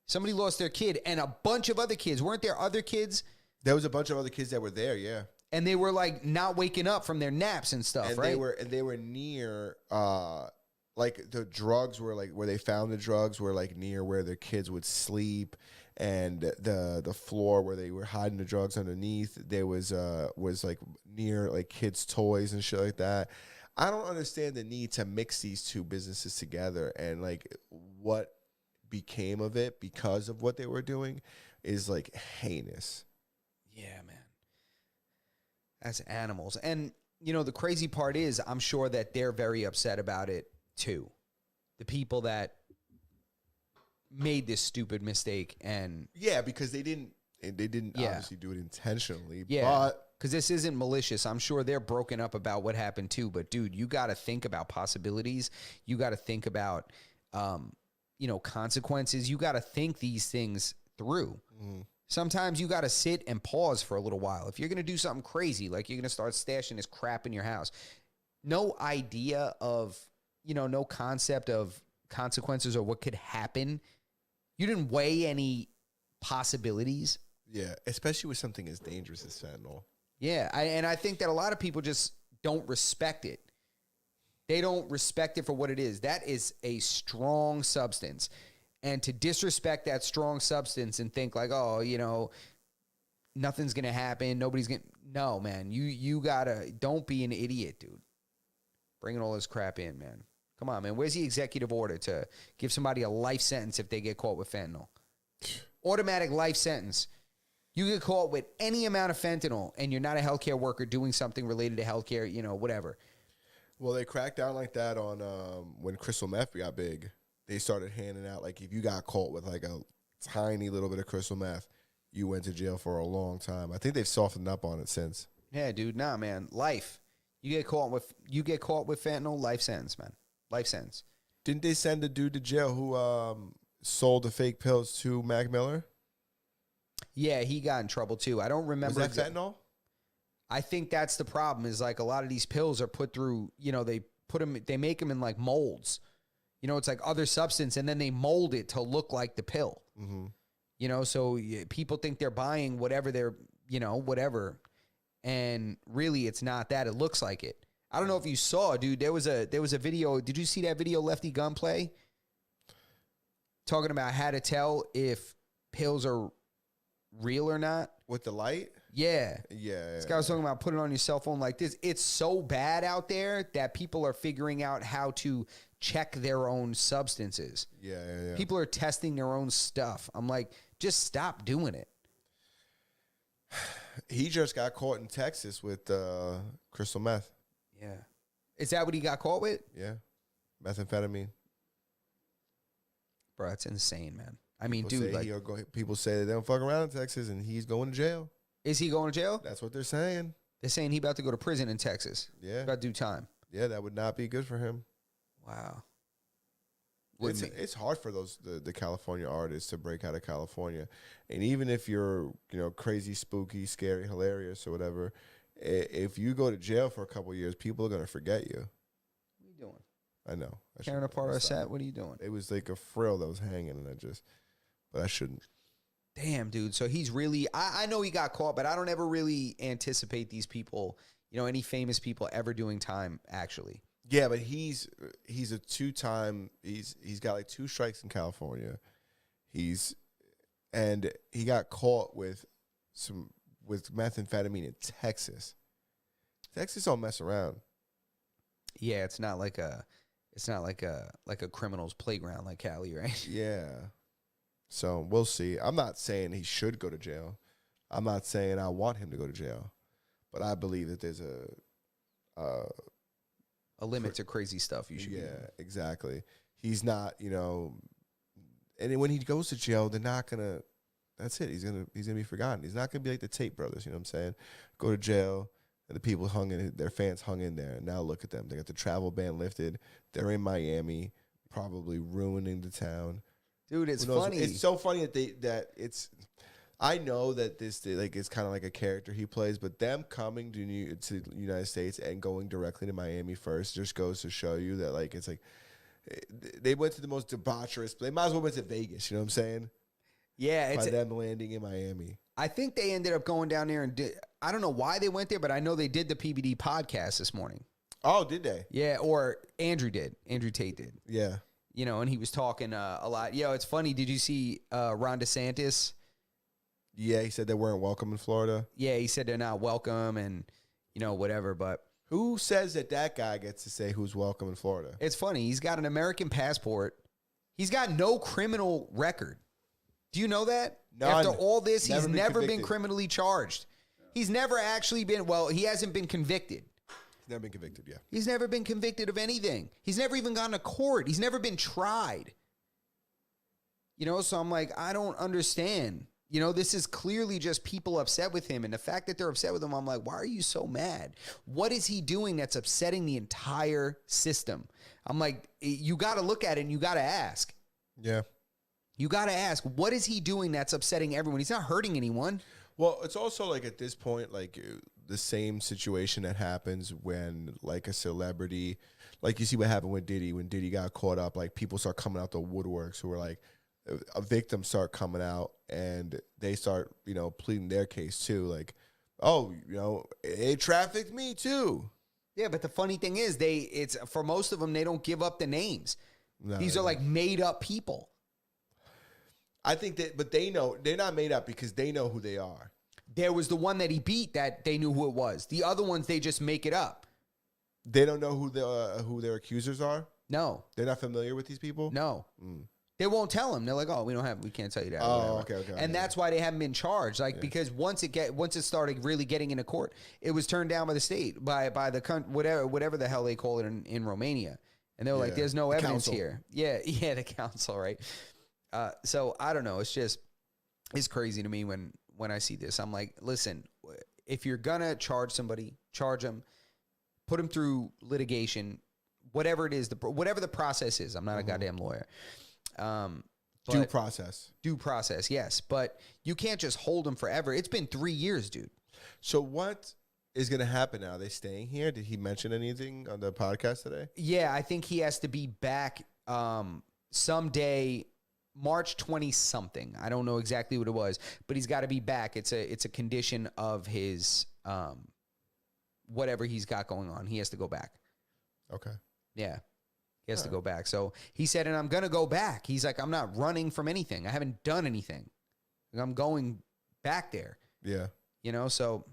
Somebody lost their kid and a bunch of other kids. Weren't there other kids? There was a bunch of other kids that were there, yeah. And they were like not waking up from their naps and stuff, And right? they were near like the drugs were like where they found the drugs were like near where the kids would sleep, and the floor where they were hiding the drugs underneath there was like near like kids' toys and shit like that. I don't understand the need to mix these two businesses together, and like what became of it because of what they were doing is like heinous. Yeah, man. As animals. And, the crazy part is I'm sure that they're very upset about it too. The people that made this stupid mistake and Yeah, because they didn't Yeah. obviously do it intentionally. yeah, But because this isn't malicious. I'm sure they're broken up about what happened too. But dude, you got to think about possibilities. You got to think about, consequences. You got to think these things through. Sometimes you got to sit and pause for a little while. If you're going to do something crazy, like you're going to start stashing this crap in your house, no idea of, no concept of consequences or what could happen. You didn't weigh any possibilities. yeah, especially with something as dangerous as fentanyl. Yeah, I think that a lot of people just don't respect it. They don't respect it for what it is. That is a strong substance. And to disrespect that strong substance and think like, oh, nothing's going to happen. Nobody's going to. No, man. You got to. Don't be an idiot, dude. Bringing all this crap in, man. Come on, man. Where's the executive order to give somebody a life sentence if they get caught with fentanyl? Automatic life sentence. You get caught with any amount of fentanyl and you're not a healthcare worker doing something related to healthcare, whatever. Well, they cracked down like that on when crystal meth got big. They started handing out, like, if you got caught with, like, a tiny little bit of crystal meth, you went to jail for a long time. I think they've softened up on it since. Yeah, dude. Nah, man. Life. You get caught with fentanyl, life sentence, man. Life sentence. Didn't they send the dude to jail who sold the fake pills to Mac Miller? Yeah, he got in trouble too. I don't remember. Was that fentanyl? I think that's the problem. Is like a lot of these pills are put through. They make them in like molds. It's like other substance, and then they mold it to look like the pill. Mm-hmm. So people think they're buying whatever they're, whatever, and really it's not that. It looks like it. I don't know if you saw, dude. There was a video. Did you see that video, Lefty Gunplay? Talking about how to tell if pills are real or not. With the light? Yeah. Yeah. This guy was talking about putting it on your cell phone like this. It's so bad out there that people are figuring out how to check their own substances. Yeah. People are testing their own stuff. I'm like, just stop doing it. He just got caught in Texas with crystal meth. Yeah. Is that what he got caught with? Yeah. Methamphetamine. Bro, that's insane, man. I mean, dude, people say that they don't fuck around in Texas, and he's going to jail. Is he going to jail? That's what they're saying. They're saying he about to go to prison in Texas. Yeah. About to do time. Yeah, that would not be good for him. Wow. It's hard for the California artists to break out of California. And even if you're, crazy, spooky, scary, hilarious, or whatever, if you go to jail for a couple of years, people are going to forget you. What are you doing? I know. Tearing apart our set? What are you doing? It was like a frill that was hanging, and but I shouldn't. Damn, dude. So he's really, I know he got caught, but I don't ever really anticipate these people, any famous people ever doing time, actually. Yeah, but he's a two-time, he's got like 2 strikes in California. He got caught with methamphetamine in Texas. Texas don't mess around. Yeah, it's not like a criminal's playground like Cali, right? Yeah. So we'll see. I'm not saying he should go to jail. I'm not saying I want him to go to jail, but I believe that there's a limit to crazy stuff you should be doing. Exactly. He's not, and when he goes to jail, they're not gonna. That's it. He's gonna be forgotten. He's not gonna be like the Tate brothers. You know what I'm saying? Go to jail, and the people their fans hung in there. And now look at them. They got the travel ban lifted. They're in Miami, probably ruining the town. Dude, it's funny. It's so funny that it's. I know that this it's kind of like a character he plays, but them coming to the United States and going directly to Miami first just goes to show you that it's like they went to the most debaucherous. They might as well went to Vegas. You know what I'm saying? Yeah, by them landing in Miami. I think they ended up going down there and I don't know why they went there, but I know they did the PBD podcast this morning. Oh, did they? Yeah, or Andrew did. Andrew Tate did. Yeah. And he was talking a lot. It's funny. Did you see Ron DeSantis? Yeah, he said they weren't welcome in Florida. Yeah, he said they're not welcome and, whatever. But who says that guy gets to say who's welcome in Florida? It's funny. He's got an American passport. He's got no criminal record. Do you know that? None. After all this, he's never been convicted. Criminally charged. He's never actually been, he hasn't been convicted. He's never been convicted, yeah. He's never been convicted of anything. He's never even gone to court. He's never been tried. So I'm like, I don't understand. This is clearly just people upset with him. And the fact that they're upset with him, I'm like, why are you so mad? What is he doing that's upsetting the entire system? I'm like, you got to look at it and you got to ask. Yeah. You got to ask, what is he doing that's upsetting everyone? He's not hurting anyone. Well, it's also at this point, the same situation that happens when a celebrity, you see what happened with Diddy. When Diddy got caught up, people start coming out the woodworks who are a victim start coming out and they start, pleading their case too. It trafficked me too. Yeah, but the funny thing is it's for most of them, they don't give up the names. No, These are made up people. I think that, but they know they're not made up because they know who they are. There was the one that he beat that they knew who it was. The other ones, they just make it up. They don't know who their accusers are? No. They're not familiar with these people? No. Mm. They won't tell him. They're like, we can't tell you that. Oh, okay. And that's why they haven't been charged. Because once it started really getting into court, it was turned down by the state, by the whatever the hell they call it in Romania. And they were like, there's no evidence here. Yeah, the council, right? So I don't know. It's crazy to me when I see this. I'm like, listen, if you're gonna charge somebody, charge them, put him through litigation, whatever it is, whatever the process is. I'm not a goddamn lawyer. Due process. Due process, yes. But you can't just hold him forever. It's been 3 years, dude. So what is going to happen now? Are they staying here? Did he mention anything on the podcast today? Yeah, I think he has to be back someday, March 20-something. I don't know exactly what it was, but he's got to be back. It's a condition of his whatever he's got going on. He has to go back. Okay. Yeah. He has to go back. So he said, and I'm going to go back. He's like, I'm not running from anything. I haven't done anything. I'm going back there. Yeah. You know, so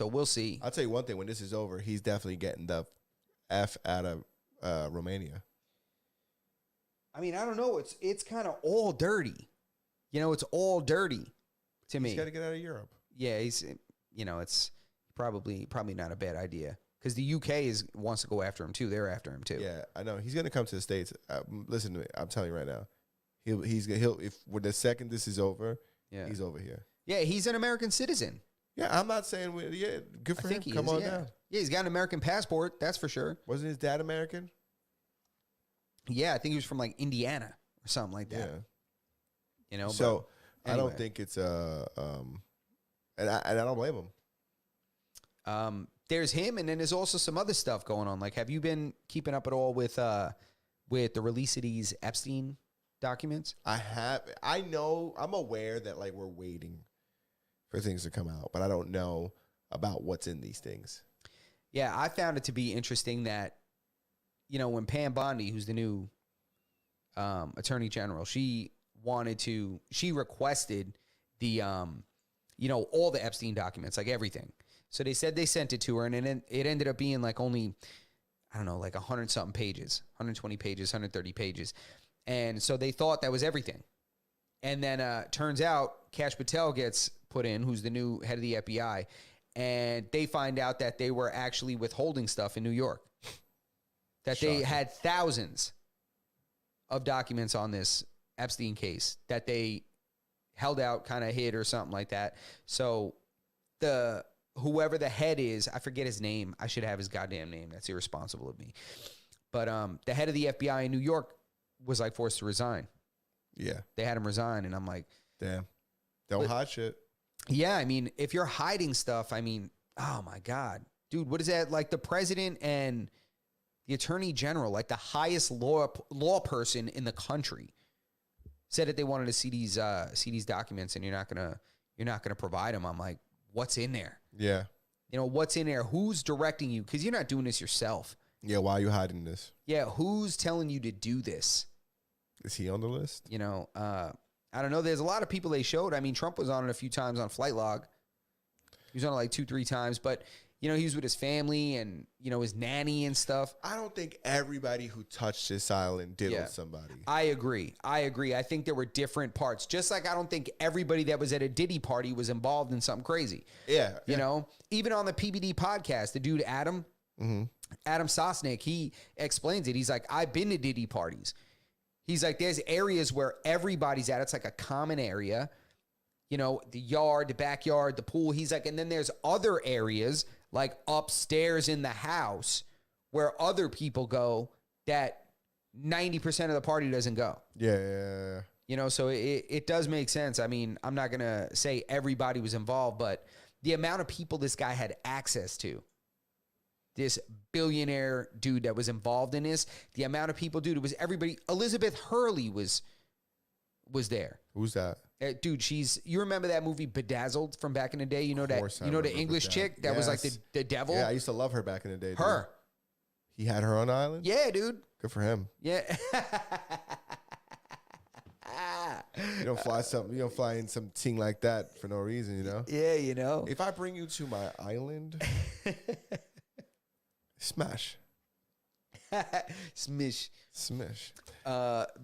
we'll see. I'll tell you one thing. When this is over, he's definitely getting the F out of Romania. I mean, I don't know. It's kind of all dirty. You know, it's all dirty to me. He's got to get out of Europe. Yeah, it's probably not a bad idea. Because the UK wants to go after him too. They're after him too. Yeah, I know. He's gonna come to the States. Listen to me. I'm telling you right now. He'll if when the second this is over, he's over here. Yeah, he's an American citizen. Yeah, I'm not saying good for him. Come on down. Yeah, he's got an American passport. That's for sure. Wasn't his dad American? Yeah, I think he was from like Indiana or something like that. Yeah. You know. So anyway. I don't think it's and I don't blame him. There's him, and then there's also some other stuff going on. Like, have you been keeping up at all with the release of these Epstein documents? I have. I know. I'm aware that like we're waiting for things to come out, but I don't know about what's in these things. Yeah, I found it to be interesting that, you know, when Pam Bondi, who's the new attorney general, she requested the all the Epstein documents, like everything. So they said they sent it to her, and it ended up being like only, I don't know, like 100-something pages, 120 pages, 130 pages. And so they thought that was everything. And then turns out Kash Patel gets put in, who's the new head of the FBI, and they find out that they were actually withholding stuff in New York. That Shocking. They had thousands of documents on this Epstein case that they held out, kind of hid or something like that. So whoever the head is, I forget his name. I should have his goddamn name. That's irresponsible of me. But the head of the FBI in New York was like forced to resign. Yeah. They had him resign, and I'm like, damn. Don't hide shit. Yeah, I mean, if you're hiding stuff, I mean, oh my God. Dude, what is that? Like the president and the attorney general, like the highest law person in the country, said that they wanted to see these documents, and you're not gonna provide them. I'm like, what's in there? Yeah. You know, what's in there? Who's directing you? Because you're not doing this yourself. Yeah, why are you hiding this? Yeah, who's telling you to do this? Is he on the list? You know, I don't know. There's a lot of people they showed. I mean, Trump was on it a few times on Flight Log. He was on it like 2-3 times, but you know, he was with his family and, you know, his nanny and stuff. I don't think everybody who touched this island diddled somebody. I agree. I think there were different parts. Just like I don't think everybody that was at a Diddy party was involved in something crazy. Yeah. You know, even on the PBD podcast, the dude, Adam Sosnick, he explains it. He's like, I've been to Diddy parties. He's like, there's areas where everybody's at. It's like a common area. You know, the yard, the backyard, the pool. He's like, and then there's other areas like upstairs in the house where other people go that 90% of the party doesn't go. Yeah. You know, so it does make sense. I mean, I'm not going to say everybody was involved, but the amount of people this guy had access to, this billionaire dude that was involved in this, the amount of people, dude, it was everybody. Elizabeth Hurley was there. Who's that? Dude, you remember that movie Bedazzled from back in the day? You know the English chick that was like the devil? Yeah, I used to love her back in the day. Her. Dude. He had her on the island? Yeah, dude. Good for him. Yeah. You don't fly in something like that for no reason, you know? Yeah, you know. If I bring you to my island, smash. Smish.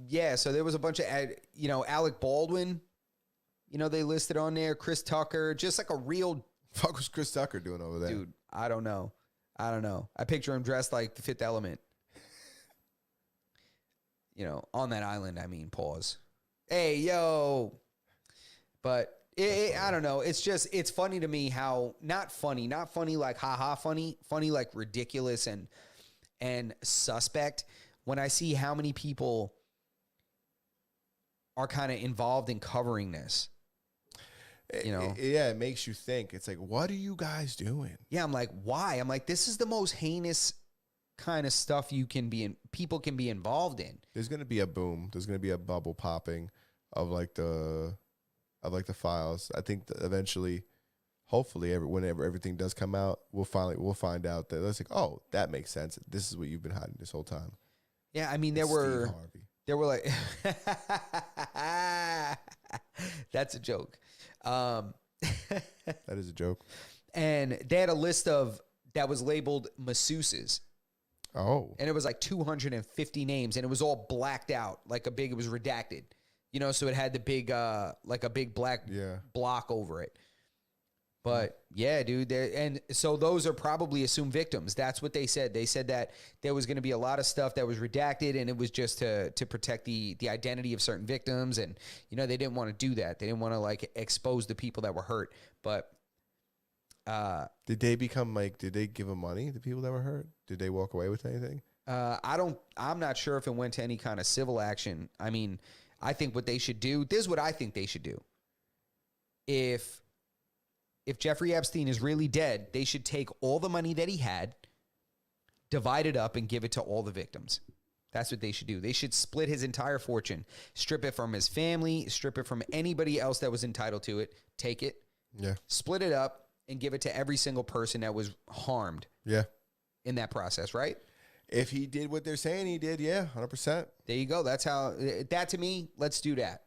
Yeah, so there was a bunch of, Alec Baldwin, they listed on there, Chris Tucker, just like a real... Fuck was Chris Tucker doing over there? Dude, I don't know. I picture him dressed like the Fifth Element. On that island, I mean, pause. Hey, yo. But I don't know. It's just, it's funny to me how, not funny like haha funny like ridiculous and suspect when I see how many people are kind of involved in covering this. You know? Yeah, it makes you think. It's like, what are you guys doing? Yeah, I'm like, why? I'm like, this is the most heinous kind of stuff people can be involved in. There's going to be a boom. There's going to be a bubble popping of like the files. I think that eventually, hopefully, whenever everything does come out, we'll find out that it's like, oh, that makes sense. This is what you've been hiding this whole time. Yeah, I mean, there were like, that's a joke. That is a joke. And they had a list that was labeled masseuses. Oh. And it was like 250 names, and it was all blacked out, it was redacted. You know, so it had the big, like a big black block over it. But yeah, dude, and so those are probably assumed victims. That's what they said. They said that there was going to be a lot of stuff that was redacted, and it was just to protect the identity of certain victims. And, you know, they didn't want to do that. They didn't want to like expose the people that were hurt. But did they give them money, the people that were hurt? Did they walk away with anything? I'm not sure if it went to any kind of civil action. I mean, I think what they should do, this is what I think they should do. If Jeffrey Epstein is really dead, they should take all the money that he had, divide it up, and give it to all the victims. That's what they should do. They should split his entire fortune, strip it from his family, strip it from anybody else that was entitled to it, take it, split it up, and give it to every single person that was harmed in that process, right? If he did what they're saying he did, 100%. There you go. That's how, that to me, let's do that.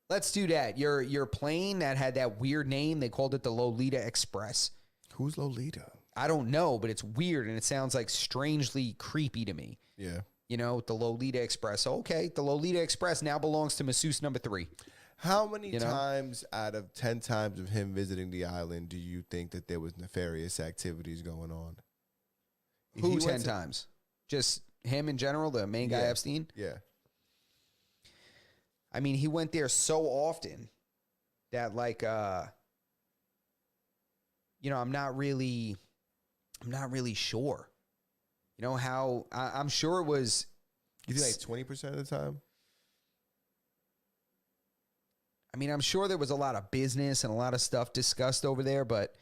Let's do that. Your plane that had that weird name, they called it the Lolita Express. Who's Lolita? I don't know, but it's weird, and it sounds like strangely creepy to me. Yeah. You know, the Lolita Express. Okay, the Lolita Express now belongs to masseuse number 3. How many times out of 10 times of him visiting the island do you think that there was nefarious activities going on? Who 10 times? Just him in general, the main guy, Epstein? Yeah. I mean, he went there so often that, like, you know, I'm not really sure. You know how I'm sure it was. You think like 20% of the time? I mean, I'm sure there was a lot of business and a lot of stuff discussed over there, but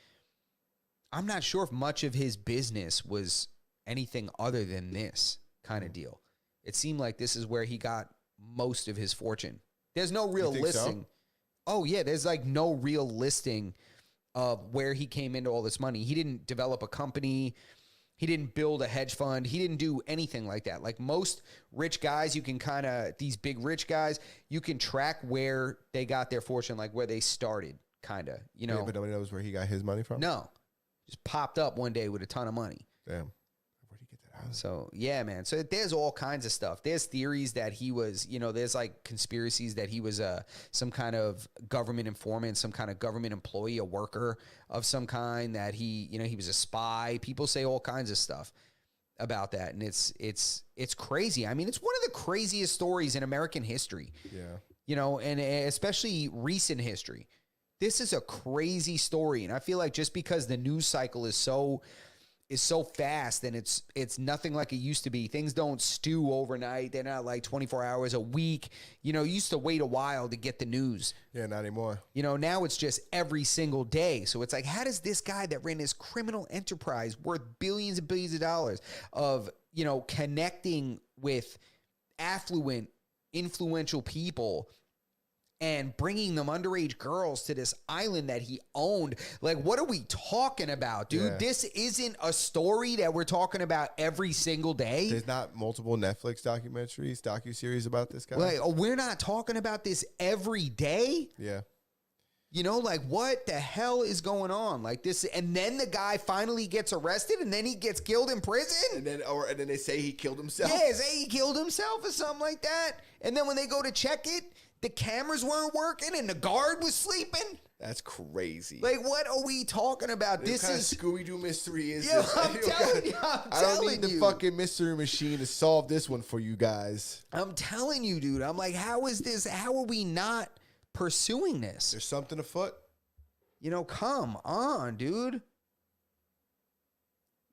I'm not sure if much of his business was anything other than this kind of deal. It seemed like this is where he got most of his fortune. There's no real listing. So? Oh, yeah, there's like no real listing of where he came into all this money. He didn't develop a company. He didn't build a hedge fund. He didn't do anything like that. Like most rich guys, you can kind of, these big rich guys, you can track where they got their fortune, like where they started, kind of, you know. Yeah, but nobody knows where he got his money from? No. Just popped up one day with a ton of money. Damn. Where'd he get that out of? So, yeah, man. So there's all kinds of stuff. There's theories that he was, you know, there's like conspiracies that he was some kind of government informant, some kind of government employee, a worker of some kind, that he, you know, he was a spy. People say all kinds of stuff about that. And it's crazy. I mean, it's one of the craziest stories in American history. Yeah. You know, and especially recent history. This is a crazy story. And I feel like just because the news cycle is so fast and it's nothing like it used to be. Things don't stew overnight. They're not like 24 hours a week. You know, you used to wait a while to get the news. Yeah, not anymore. You know, now it's just every single day. So it's like, how does this guy that ran this criminal enterprise worth billions and billions of dollars of, you know, connecting with affluent, influential people and bringing them underage girls to this island that he owned? Like, what are we talking about, dude? Yeah. This isn't a story that we're talking about every single day. There's not multiple Netflix docuseries about this guy? Like, we're not talking about this every day? Yeah. You know, like, what the hell is going on? Like this, and then the guy finally gets arrested, and then he gets killed in prison? And then they say he killed himself? Yeah, say he killed himself or something like that. And then when they go to check it, the cameras weren't working and the guard was sleeping. That's crazy. Like, what are we talking about? What kind of Scooby-Doo mystery is Yo, this? I'm telling you. I don't need the fucking mystery machine to solve this one for you guys. I'm telling you, dude. I'm like, how is this? How are we not pursuing this. There's something afoot. You know, come on, dude.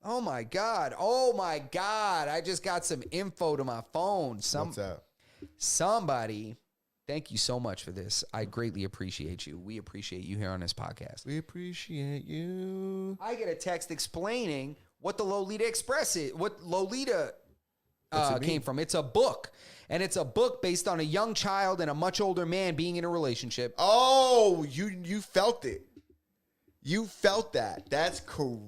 Oh my God. Oh my God. I just got some info to my phone. What's that? Somebody, thank you so much for this. I greatly appreciate you. We appreciate you here on this podcast. We appreciate you. I get a text explaining what the Lolita Express is, what Lolita came from. It's a book. And it's a book based on a young child and a much older man being in a relationship. Oh, you felt it. You felt that. That's crazy.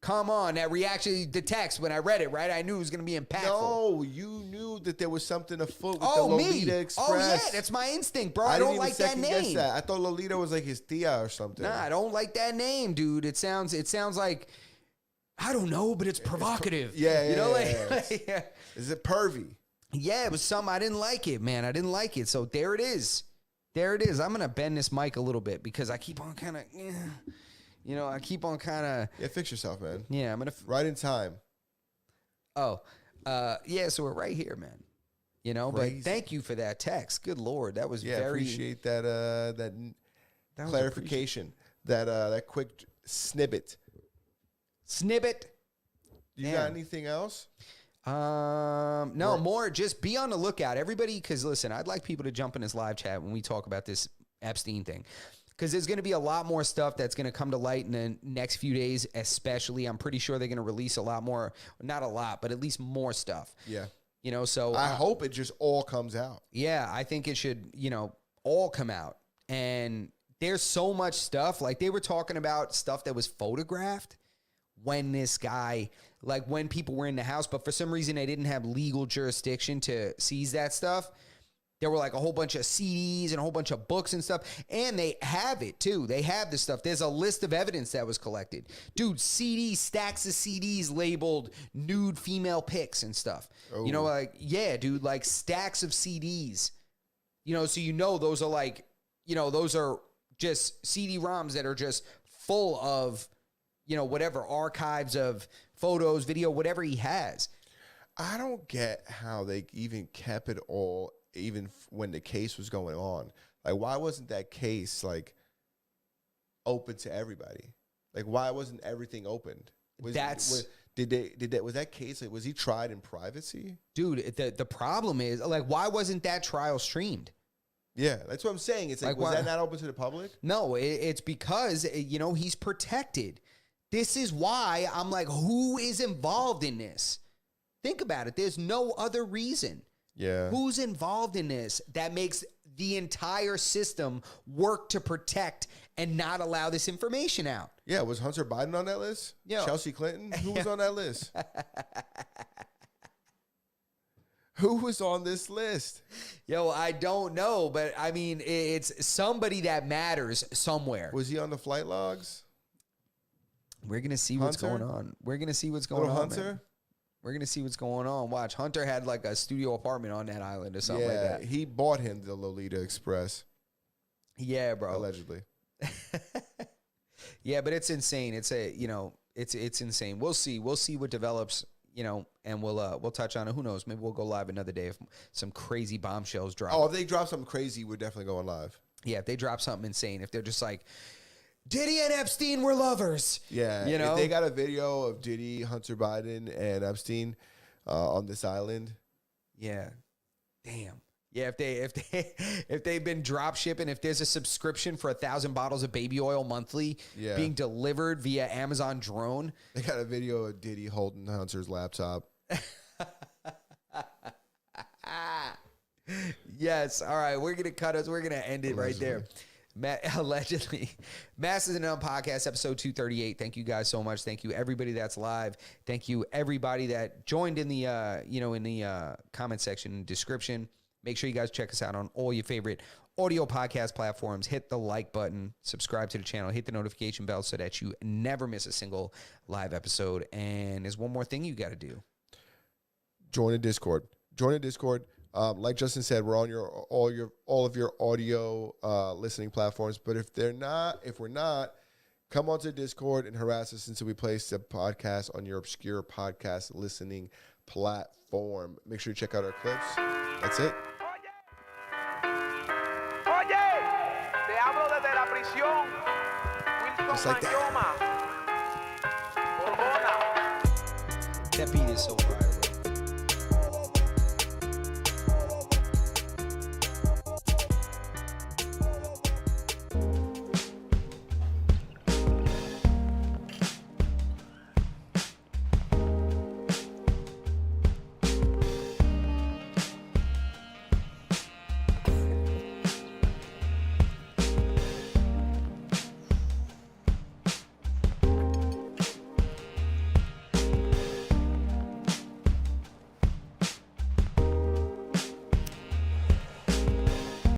Come on. That reaction, the text, when I read it, right? I knew it was going to be impactful. No, you knew that there was something afoot with the Lolita Express. Oh, yeah. That's my instinct, bro. I didn't don't even like that second guess name. that. I thought Lolita was like his tia or something. Nah, I don't like that name, dude. It sounds like, I don't know, but it's provocative. Yeah. You know, yeah. Is it pervy? Yeah, it was something. I didn't like it, man. I didn't like it. So there it is. I'm going to bend this mic a little bit because I keep on kind of, Yeah, fix yourself, man. Yeah, I'm going to. Right in time. Oh, yeah, so we're right here, man. You know, Crazy. But thank you for that text. Good Lord. That was very. Appreciate that clarification. That quick snippet. Snippet. You got anything else? No, more. Just be on the lookout, everybody. Because listen, I'd like people to jump in this live chat when we talk about this Epstein thing, because there's going to be a lot more stuff that's going to come to light in the next few days. Especially, I'm pretty sure they're going to release a lot more. Not a lot, but at least more stuff. Yeah. You know, so I hope it just all comes out. Yeah, I think it should. All come out. And there's so much stuff. Like they were talking about stuff that was photographed when this guy, like when people were in the house, but for some reason they didn't have legal jurisdiction to seize that stuff. There were like a whole bunch of CDs and a whole bunch of books and stuff. And they have it too. They have the stuff. There's a list of evidence that was collected. Dude, CDs, stacks of CDs labeled nude female pics and stuff. Oh. You know, like, yeah, dude, like stacks of CDs. So those are like, those are just CD-ROMs that are just full of, whatever archives of photos, video, whatever he has. I don't get how they even kept it all, even when the case was going on. Like, why wasn't that case like open to everybody? Like, why wasn't everything opened? Was that case, like, was he tried in privacy? Dude, the problem is, like, why wasn't that trial streamed? Yeah, that's what I'm saying. It's like was that not open to the public? No, it's because, he's protected. This is why I'm like, who is involved in this? Think about it. There's no other reason. Yeah. Who's involved in this that makes the entire system work to protect and not allow this information out? Yeah, was Hunter Biden on that list? Yeah. Chelsea Clinton? Who was on that list? Who was on this list? Yo, I don't know, but I mean, it's somebody that matters somewhere. Was he on the flight logs? We're going to see what's going on. We're going to see what's going on, Hunter? Man. We're going to see what's going on. Watch, Hunter had like a studio apartment on that island or something like that. He bought him the Lolita Express. Yeah, bro. Allegedly. Yeah, but it's insane. It's it's insane. We'll see. We'll see what develops, and we'll touch on it. Who knows? Maybe we'll go live another day if some crazy bombshells drop. Oh, if they drop something crazy, we're definitely going live. Yeah, if they drop something insane, if they're just like, Diddy and Epstein were lovers. Yeah. If they got a video of Diddy, Hunter Biden, and Epstein on this island. Yeah. Damn. Yeah, if they've been drop shipping, if there's a subscription for 1,000 bottles of baby oil monthly being delivered via Amazon drone. They got a video of Diddy holding Hunter's laptop. Yes. All right. We're going to cut us. We're going to end it right there. Allegedly. Masters and None Podcast, episode 238. Thank you guys so much. Thank you, everybody that's live. Thank you, everybody that joined in the comment section and description. Make sure you guys check us out on all your favorite audio podcast platforms. Hit the like button, subscribe to the channel, hit the notification bell so that you never miss a single live episode. And there's one more thing you got to do. Join the Discord. Like Justin said, we're on all of your audio listening platforms. But if we're not, come onto Discord and harass us until we place the podcast on your obscure podcast listening platform. Make sure you check out our clips. That's it. Oh yeah! It's like that. That beat is so viral.